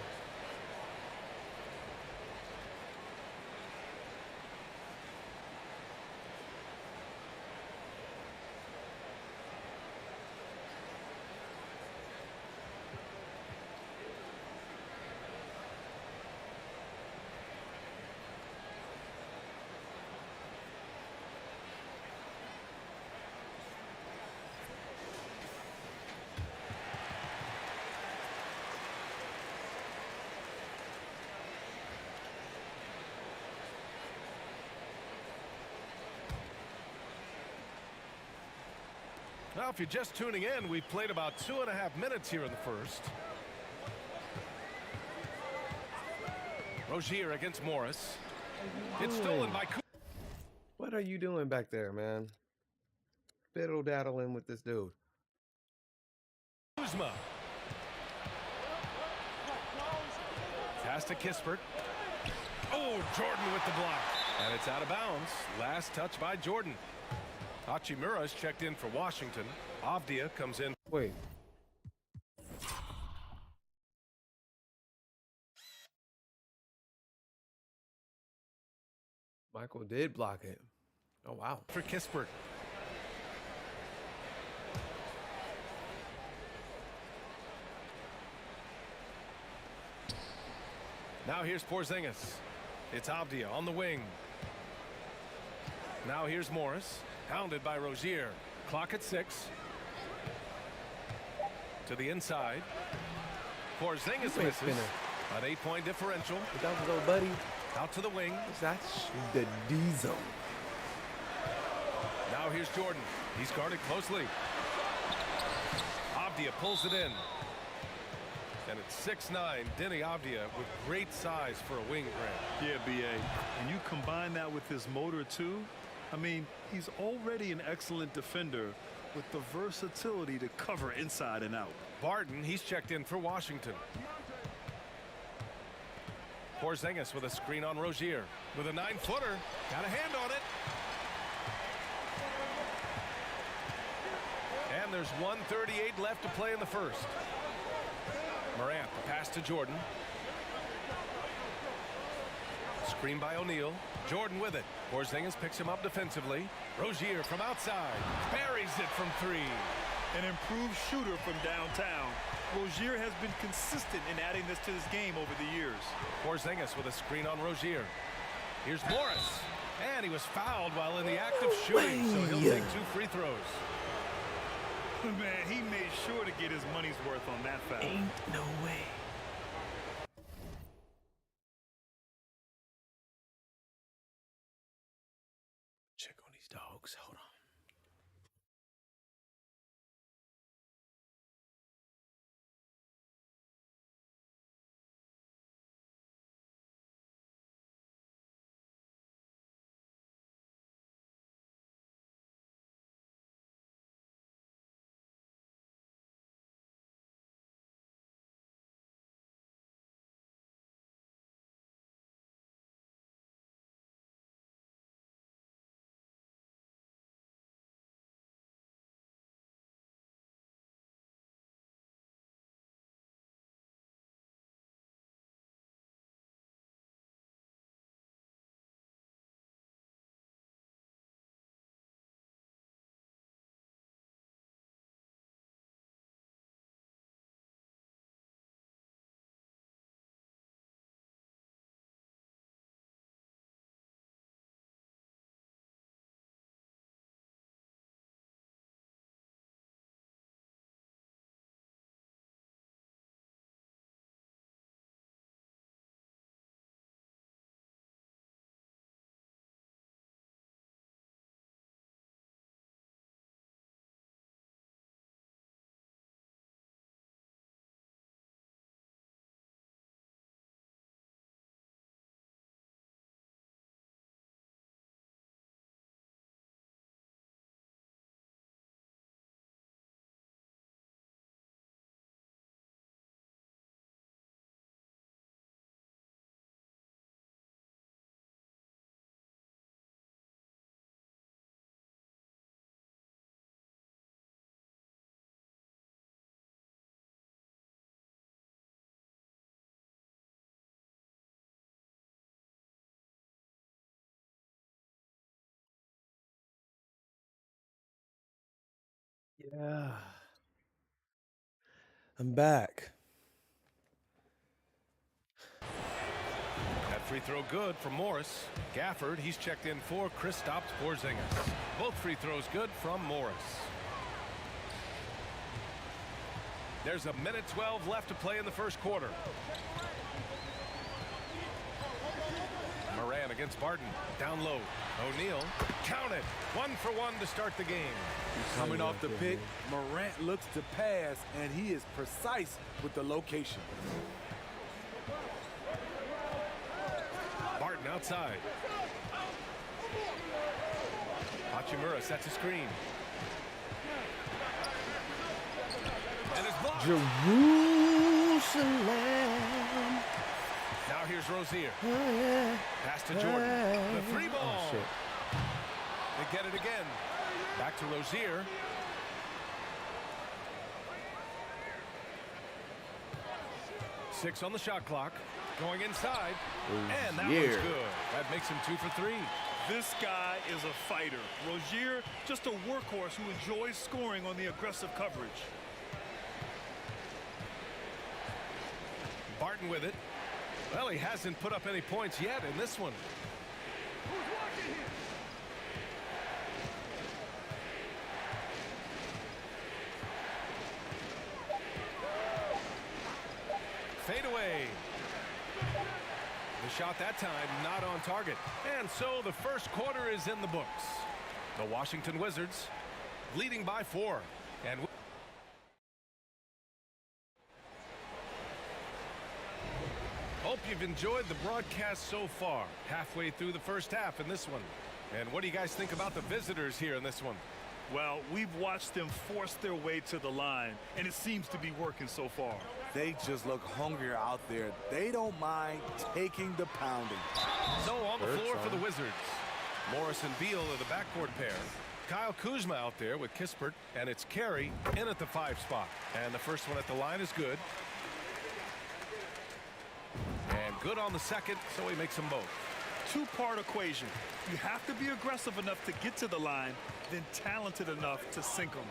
Now, if you're just tuning in, we've played about 2.5 minutes here in the first. Rozier against Morris. It's stolen by What are you doing back there, man? Fiddle daddling with this dude. Kuzma. Pass to Kispert. Oh, Jordan with the block. And it's out of bounds. Last touch by Jordan. Hachimura's checked in for Washington. Avdia comes in. Wait. Michael did block it. Oh, wow. For Kispert. Now here's Porzingis. It's Avdia on the wing. Now here's Morris. Hounded by Rozier. Clock at 6. To the inside. Porzingis misses. An 8-point differential. That was old buddy. Out to the wing. That's the D zone. Now here's Jordan. He's guarded closely. Avdia pulls it in. And it's 6'9", Denny Avdia with great size for a wing grab. Yeah, B.A. And you combine that with his motor, too. I mean, he's already an excellent defender with the versatility to cover inside and out. Barton, he's checked in for Washington. Porzingis with a screen on Rozier. With a 9-footer. Got a hand on it. And there's 1:38 left to play in the first. Morant, the pass to Jordan. Screen by O'Neal. Jordan with it. Porzingis picks him up defensively. Rozier from outside. Buries it from 3. An improved shooter from downtown. Rozier has been consistent in adding this to his game over the years. Porzingis with a screen on Rozier. Here's Morris. And he was fouled while in the act of shooting, so he'll take 2 free throws. Man, he made sure to get his money's worth on that foul. Ain't no way. Check on these dogs. Hold on. Yeah. I'm back. That free throw good from Morris. Gafford, he's checked in for Kristaps Porzingis. Both free throws good from Morris. There's a minute 12 left to play in the first quarter. Moran against Barton. Down low. O'Neal. Count it. 1 for 1 to start the game. Coming off the pick, Morant looks to pass, and he is precise with the location. Barton outside. Hachimura sets a screen. And it's blocked. Jerusalem. Now here's Rozier. Oh, yeah. Pass to Jordan. The three ball. Oh, shit. They get it again. Back to Rozier. Six on the shot clock. Going inside. And that one's good. That makes him 2 for 3. This guy is a fighter. Rozier, just a workhorse who enjoys scoring on the aggressive coverage. Barton with it. Well, he hasn't put up any points yet in this one. Fade away. The shot that time not on target. And so the first quarter is in the books. The Washington Wizards leading by 4. And hope you've enjoyed the broadcast so far. Halfway through the first half in this one. And what do you guys think about the visitors here in this one? Well, we've watched them force their way to the line, and it seems to be working so far. They just look hungrier out there. They don't mind taking the pounding. So on the floor for the Wizards, Morris and Beal are the backcourt pair. Kyle Kuzma out there with Kispert, and it's Carey in at the 5 spot. And the first one at the line is good. And good on the second, so he makes them both. Two-part equation. You have to be aggressive enough to get to the line, then talented enough to sink them.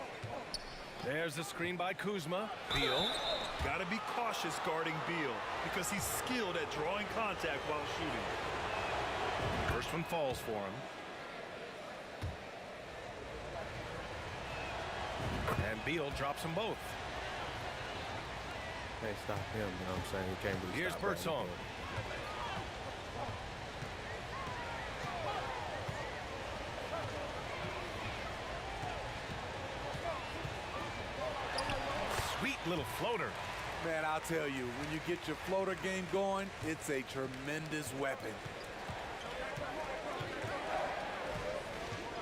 There's the screen by Kuzma. Beal. Got to be cautious guarding Beal because he's skilled at drawing contact while shooting. First one falls for him. And Beal drops them both. Can't stop him, you know what I'm saying? He can't really Here's stop Birdsong. Sweet little floater. Man, I'll tell you, when you get your floater game going, it's a tremendous weapon.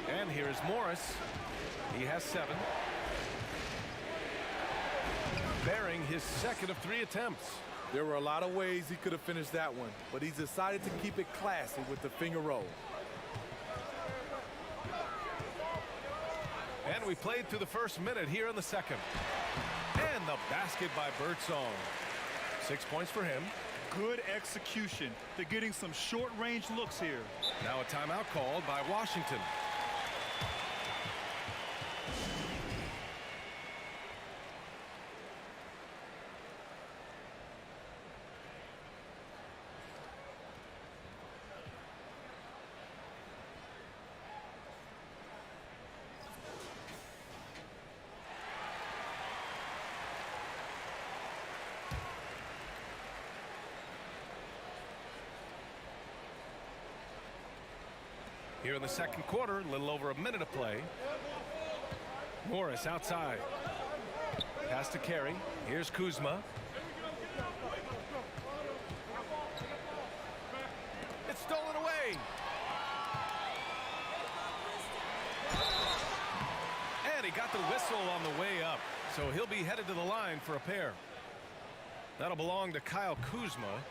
And here's Morris. He has 7. Bearing his second of 3 attempts. There were a lot of ways he could have finished that one, but he's decided to keep it classy with the finger roll. And we played through the first minute here in the second. And the basket by Birdsong. 6 points for him. Good execution. They're getting some short-range looks here. Now a timeout called by Washington. Here in the second quarter, a little over a minute of play. Morris outside. Pass to Carey. Here's Kuzma. It's stolen away. And he got the whistle on the way up. So he'll be headed to the line for a pair. That'll belong to Kyle Kuzma.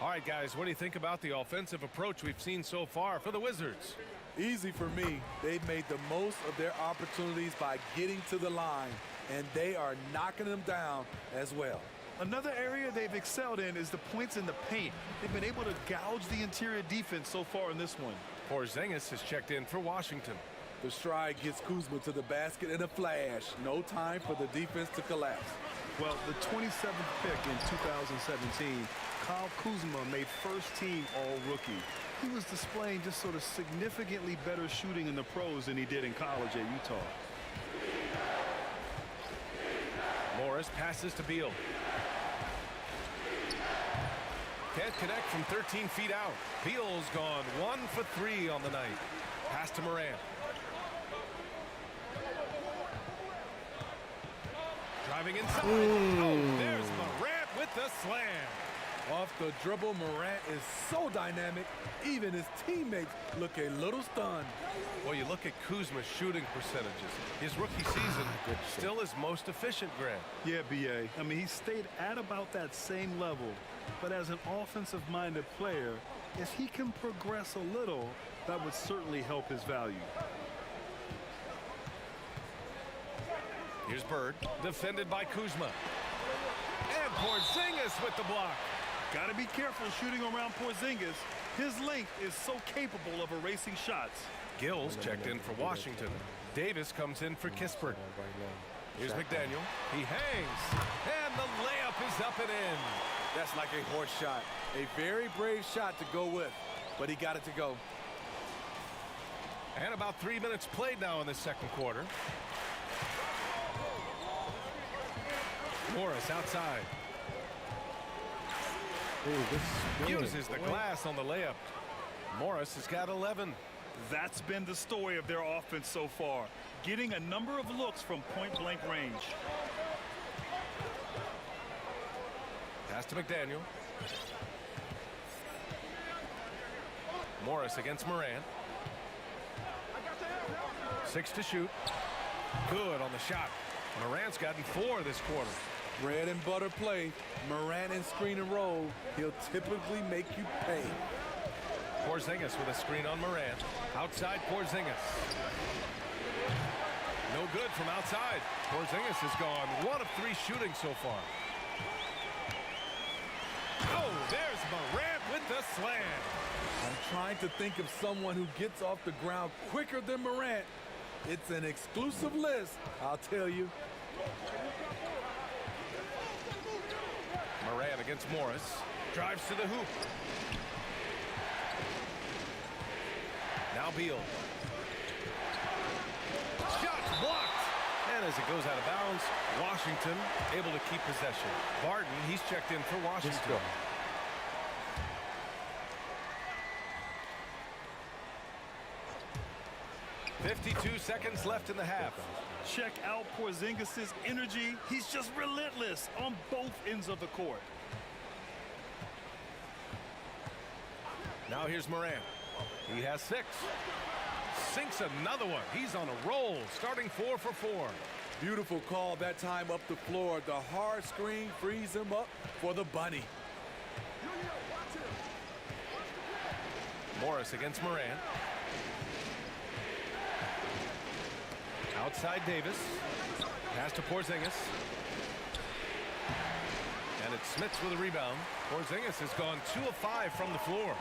All right, guys, what do you think about the offensive approach we've seen so far for the Wizards? Easy for me. They've made the most of their opportunities by getting to the line, and they are knocking them down as well. Another area they've excelled in is the points in the paint. They've been able to gouge the interior defense so far in this one. Porzingis has checked in for Washington. The stride gets Kuzma to the basket in a flash. No time for the defense to collapse. Well, the 27th pick in 2017, Kyle Kuzma made first team all-rookie. He was displaying just sort of significantly better shooting in the pros than he did in college at Utah. Morris passes to Beal. Can't connect from 13 feet out. Beal's gone 1 for 3 on the night. Pass to Morant. Driving inside. Oh, there's Morant with the slam. Off the dribble, Morant is so dynamic, even his teammates look a little stunned. Well, you look at Kuzma's shooting percentages. His rookie season still his most efficient, Grant. Yeah, B.A. I mean, he stayed at about that same level. But as an offensive-minded player, if he can progress a little, that would certainly help his value. Here's Bird, defended by Kuzma. And Porzingis with the block. Got to be careful shooting around Porzingis. His length is so capable of erasing shots. Gills checked in for Washington. Davis comes in for Kispert. Here's McDaniel. He hangs. And the layup is up and in. That's like a horse shot. A very brave shot to go with, but he got it to go. And about 3 minutes played now in the second quarter. Morris outside. Uses the glass on the layup. Morris has got 11. That's been the story of their offense so far, getting a number of looks from point-blank range. Pass to McDaniel. Morris against Morant. 6 to shoot. Good on the shot. Morant's gotten 4 this quarter. Bread and butter play. Morant and screen and roll. He'll typically make you pay. Porzingis with a screen on Morant. Outside Porzingis. No good from outside. Porzingis has gone 1 of 3 shooting so far. Oh, there's Morant with the slam. I'm trying to think of someone who gets off the ground quicker than Morant. It's an exclusive list, I'll tell you. Morant against Morris. Drives to the hoop. Now Beal. Shot blocked. And as it goes out of bounds, Washington able to keep possession. Barton, he's checked in for Washington. 52 seconds left in the half. Check out Porzingis' energy. He's just relentless on both ends of the court. Now here's Morant. He has 6. Sinks another one. He's on a roll, starting 4 for 4. Beautiful call that time up the floor. The hard screen frees him up for the bunny. Morris against Morant. Outside Davis. Pass to Porzingis. And it's Smits with a rebound. Porzingis has gone 2 of 5 from the floor.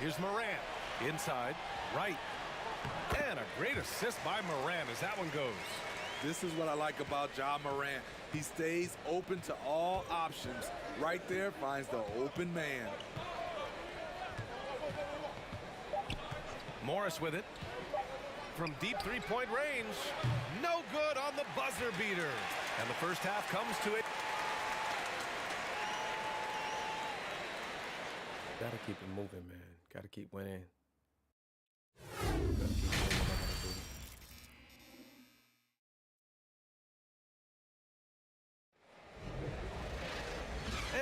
Here's Morant. Inside. Right. And a great assist by Morant as that one goes. This is what I like about Ja Morant. He stays open to all options. Right there finds the open man. Morris with it. From deep three-point range. No good on the buzzer beater. And the first half comes to it. Gotta keep it moving, man. Gotta keep winning. Gotta keep doing what I gotta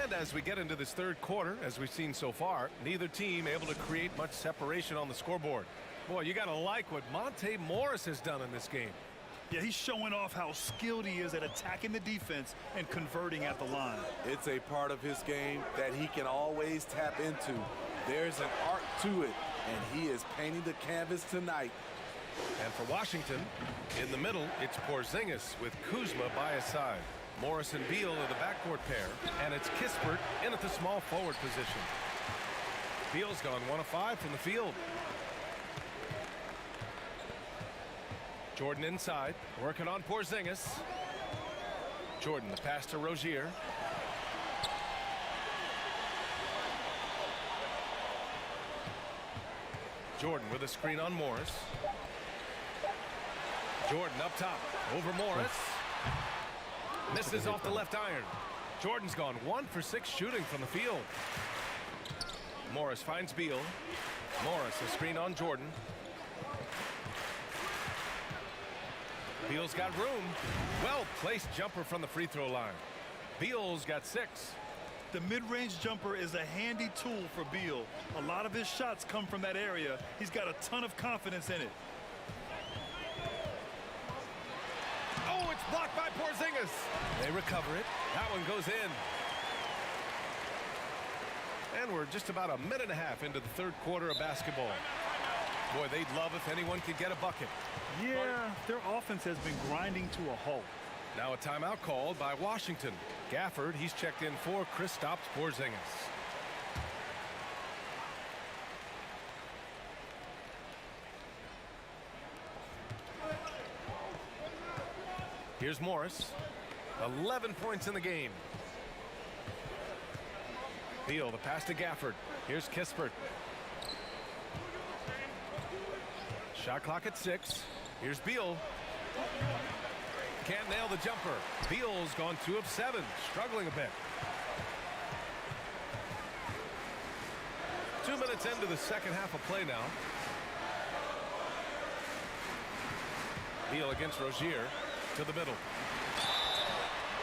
do. And as we get into this third quarter, as we've seen so far, neither team able to create much separation on the scoreboard. Boy, you gotta like what Monte Morris has done in this game. Yeah, he's showing off how skilled he is at attacking the defense and converting at the line. It's a part of his game that he can always tap into. There's an art to it, and he is painting the canvas tonight. And for Washington, in the middle, it's Porzingis with Kuzma by his side. Morris and Beal are the backcourt pair, and it's Kispert in at the small forward position. Beal's gone 1 of 5 from the field. Jordan inside, working on Porzingis. Jordan, the pass to Rozier. Jordan with a screen on Morris. Jordan up top, over Morris. Misses off the left iron. Jordan's gone 1 for 6 shooting from the field. Morris finds Beal. Morris, a screen on Jordan. Beal's got room. Well-placed jumper from the free throw line. Beal's got 6. The mid-range jumper is a handy tool for Beal. A lot of his shots come from that area. He's got a ton of confidence in it. Oh, it's blocked by Porzingis. They recover it. That one goes in. And we're just about a minute and a half into the third quarter of basketball. Boy, they'd love if anyone could get a bucket. Yeah, their offense has been grinding to a halt. Now a timeout called by Washington. Gafford, he's checked in for Kristaps Porzingis. Here's Morris. 11 points in the game. Beal, the pass to Gafford. Here's Kispert. Shot clock at 6. Here's Beal. Can't nail the jumper. Beal's gone 2 of 7, struggling a bit. 2 minutes into the second half of play now. Beal against Rozier to the middle.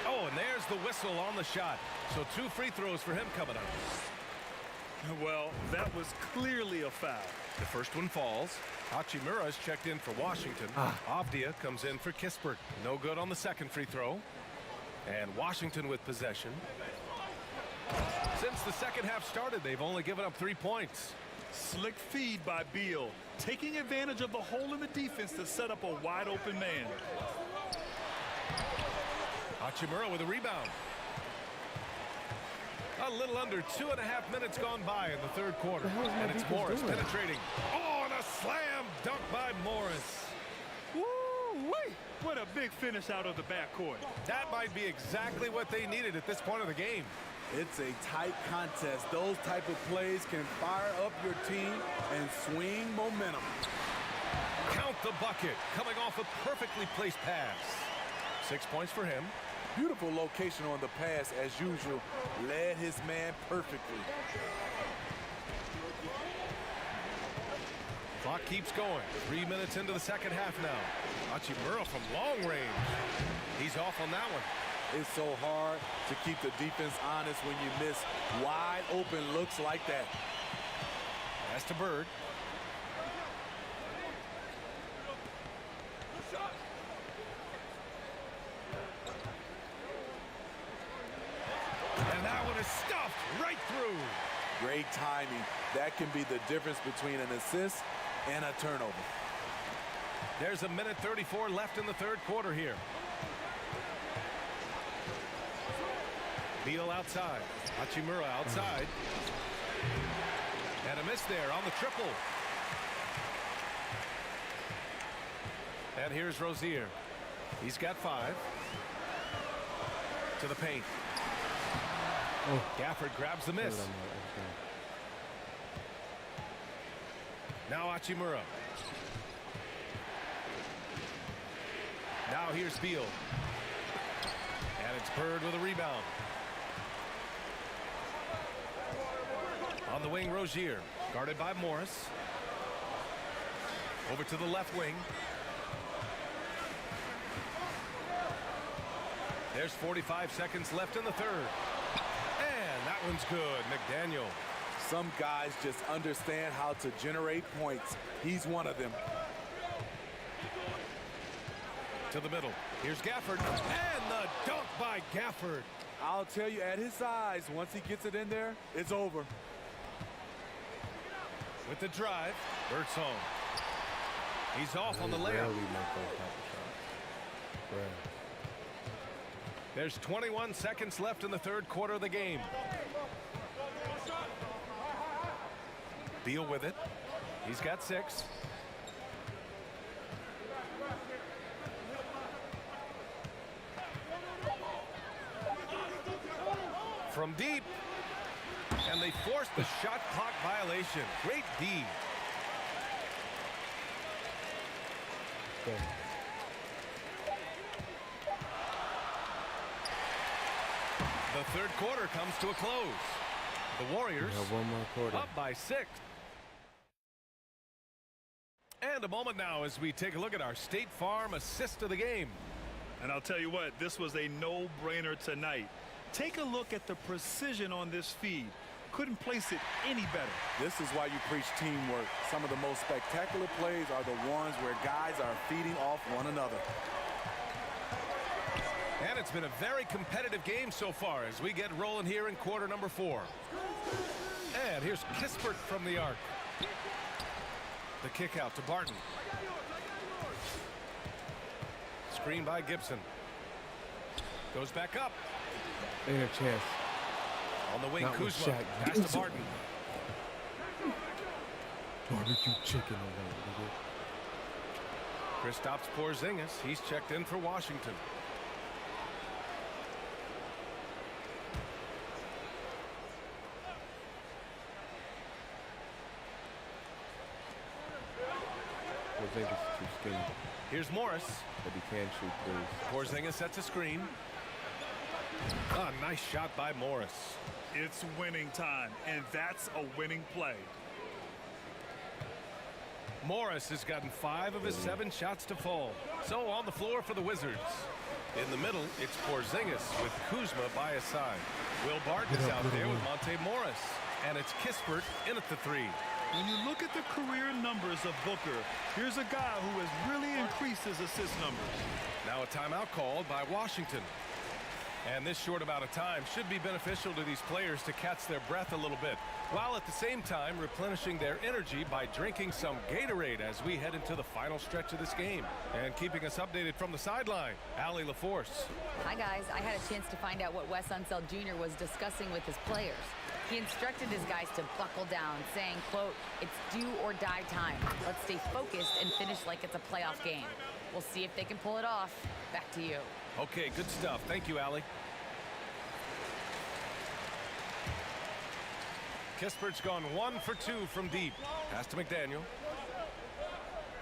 Oh, and there's the whistle on the shot. So 2 free throws for him coming up. Well, that was clearly a foul. The first one falls. Hachimura's checked in for Washington. Avdia comes in for Kispert. No good on the second free throw. And Washington with possession. Since the second half started, they've only given up 3 points. Slick feed by Beal, taking advantage of the hole in the defense to set up a wide open man. Hachimura with a rebound. A little under 2.5 minutes gone by in the third quarter. And it's Morris penetrating. Oh, and a slam dunk by Morris. Woo-wee! What a big finish out of the backcourt. That might be exactly what they needed at this point of the game. It's a tight contest. Those type of plays can fire up your team and swing momentum. Count the bucket, coming off a perfectly placed pass. 6 points for him. Beautiful location on the pass, as usual. Led his man perfectly. Clock keeps going. 3 minutes into the second half now. Hachimura from long range. He's off on that one. It's so hard to keep the defense honest when you miss wide open looks like that. Pass to Bird. And that one is stuffed right through. Great timing. That can be the difference between an assist and a turnover. There's a minute 34 left in the third quarter here. Beal outside. Hachimura outside. And a miss there on the triple. And here's Rozier. He's got 5. To the paint. Oh. Gafford grabs the miss. Now Hachimura. Now here's Beal. And it's Bird with a rebound. On the wing, Rozier, guarded by Morris. Over to the left wing. There's 45 seconds left in the third. And that one's good, McDaniel. Some guys just understand how to generate points. He's one of them. To the middle. Here's Gafford. And the dunk by Gafford. I'll tell you, at his size, once he gets it in there, it's over. With the drive, Bird's home. He's off on the layup. There's 21 seconds left in the third quarter of the game. Beal with it. He's got 6. from deep. And they forced the shot clock violation. Great D. Okay. The third quarter comes to a close. The Warriors We have one more quarter. up by 6. And a moment now as we take a look at our State Farm assist of the game. And I'll tell you what, this was a no-brainer tonight. Take a look at the precision on this feed. Couldn't place it any better. This is why you preach teamwork. Some of the most spectacular plays are the ones where guys are feeding off one another. And it's been a very competitive game so far as we get rolling here in quarter number 4. And here's Kispert from the arc. The kick out to Barton. Screen by Gibson. Goes back up. They have a chance. On the wing, Not with Kuzma. Shaq. Pass to Barton. Barbecue chicken over there. Kristaps Porzingis. He's checked in for Washington. Porzingis is too skinny, Here's Morris. but he can shoot threes. Porzingis sets a screen. A nice shot by Morris. It's winning time, and that's a winning play. Morris has gotten 5 of his 7 shots to fall. So on the floor for the Wizards. In the middle, it's Porzingis with Kuzma by his side. Will Barton is out there with Monte Morris. And it's Kispert in at the 3. When you look at the career numbers of Booker, here's a guy who has really increased his assist numbers. Now a timeout called by Washington. And this short amount of time should be beneficial to these players to catch their breath a little bit, while at the same time replenishing their energy by drinking some Gatorade as we head into the final stretch of this game. And keeping us updated from the sideline, Allie LaForce. Hi, guys. I had a chance to find out what Wes Unseld Jr. was discussing with his players. He instructed his guys to buckle down, saying, quote, "It's do or die time. Let's stay focused and finish like it's a playoff game. We'll see if they can pull it off." Back to you. Okay, good stuff. Thank you, Allie. Kispert's gone 1 for 2 from deep. Pass to McDaniel.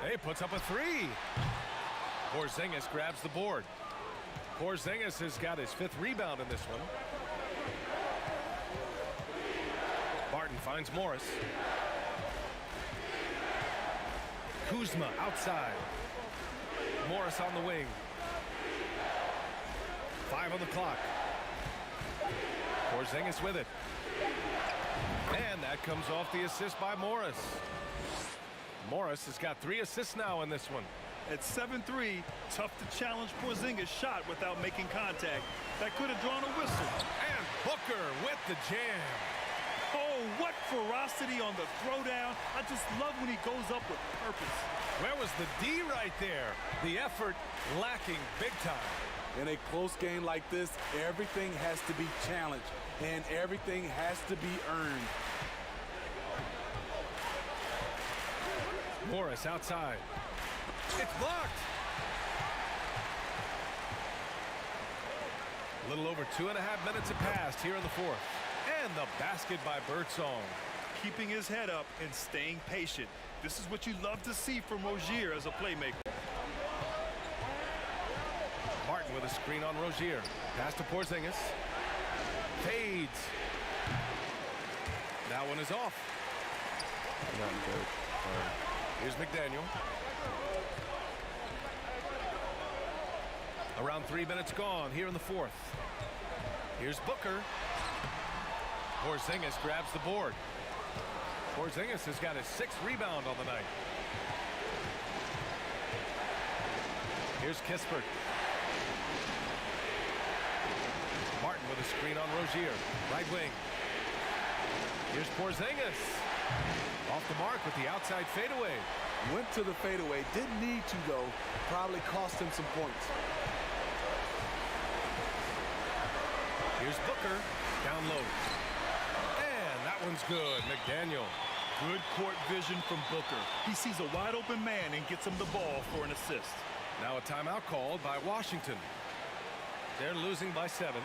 Hey, puts up a 3. Porzingis grabs the board. Porzingis has got his 5th rebound in this one. Barton finds Morris. Kuzma outside. Morris on the wing. 5 on the clock. Porzingis with it. And that comes off the assist by Morris. Morris has got 3 assists now in this one. At 7-3, tough to challenge Porzingis' shot without making contact. That could have drawn a whistle. And Booker with the jam. Oh, what ferocity on the throwdown. I just love when he goes up with purpose. Where was the D right there? The effort lacking big time. In a close game like this, everything has to be challenged, and everything has to be earned. Morris outside. It's blocked. A little over 2.5 minutes have passed here in the 4th. And the basket by Birdsong. Keeping his head up and staying patient. This is what you love to see from Rozier as a playmaker. Martin with a screen on Rozier. Pass to Porzingis. Fades. That one is off. Not good. Here's McDaniel. Around 3 minutes gone here in the 4th. Here's Booker. Porzingis grabs the board. Porzingis has got his 6th rebound on the night. Here's Kispert. Martin with a screen on Rozier. Right wing. Here's Porzingis. Off the mark with the outside fadeaway. Went to the fadeaway. Didn't need to, though. Probably cost him some points. Here's Booker. Down low. And that one's good. McDaniel. Good court vision from Booker. He sees a wide open man and gets him the ball for an assist. Now a timeout called by Washington. They're losing by 7.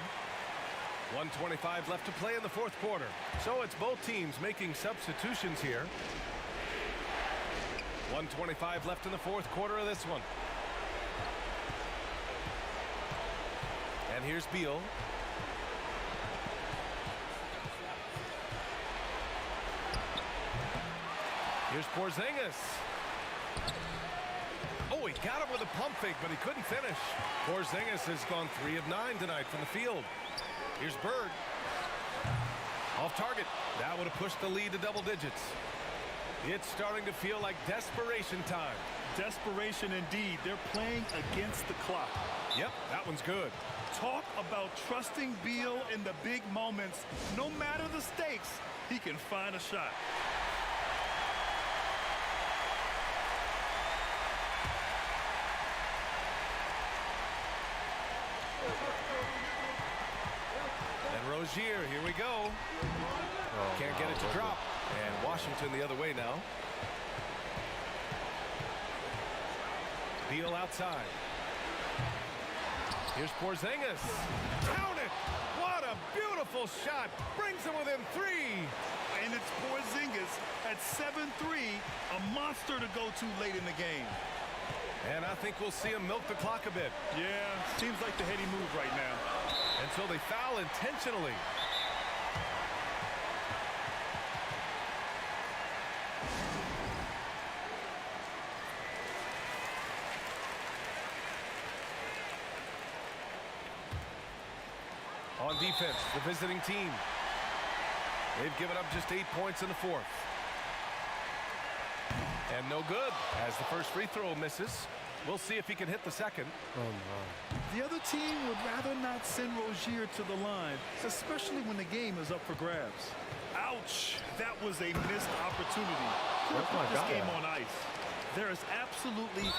1:25 left to play in the fourth quarter. So it's both teams making substitutions here. 1:25 left in the fourth quarter of this one. And here's Beal. Here's Porzingis. Oh, he got him with a pump fake, but he couldn't finish. Porzingis has gone 3 of 9 tonight from the field. Here's Bird. Off target. That would have pushed the lead to double digits. It's starting to feel like desperation time. Desperation indeed. They're playing against the clock. Yep, that one's good. Talk about trusting Beal in the big moments. No matter the stakes, he can find a shot. And Rozier, here we go. Can't get it to drop. And Washington the other way now. Beal outside. Here's Porzingis. Count it! What a beautiful shot. Brings him within 3. And it's Porzingis at 7-3, a monster to go to late in the game. And I think we'll see him milk the clock a bit. Yeah, seems like the heady move right now. And so they foul intentionally. On defense, the visiting team. They've given up just 8 points in the fourth. And no good, as the first free throw misses. We'll see if he can hit the second. Oh, my. The other team would rather not send Rozier to the line, especially when the game is up for grabs. Ouch! That was a missed opportunity. Could have put this game on ice. There is absolutely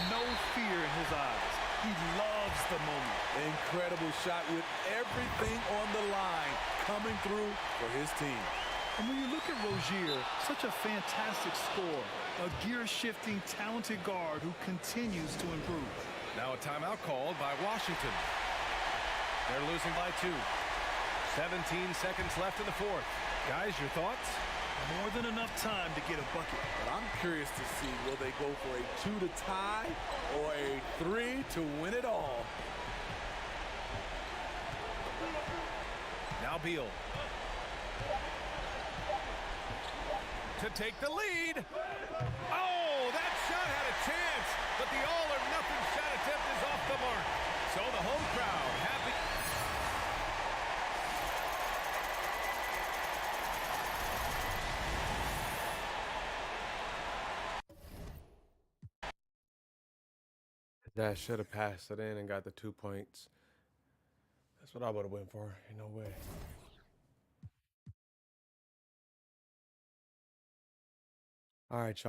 no fear in his eyes. He loves the moment. Incredible shot with everything on the line coming through for his team. And when you look at Rozier, such a fantastic scorer, a gear-shifting, talented guard who continues to improve. Now a timeout called by Washington. They're losing by 2. 17 seconds left in the fourth. Guys, your thoughts? More than enough time to get a bucket. But I'm curious to see, will they go for a 2 to tie or a 3 to win it all? Now Beal. To take the lead. Oh, that shot had a chance, but the all-or-nothing shot attempt is off the mark. So the home crowd happy. That should have passed it in and got the 2 points. That's what I would have went for. No way. All right, y'all.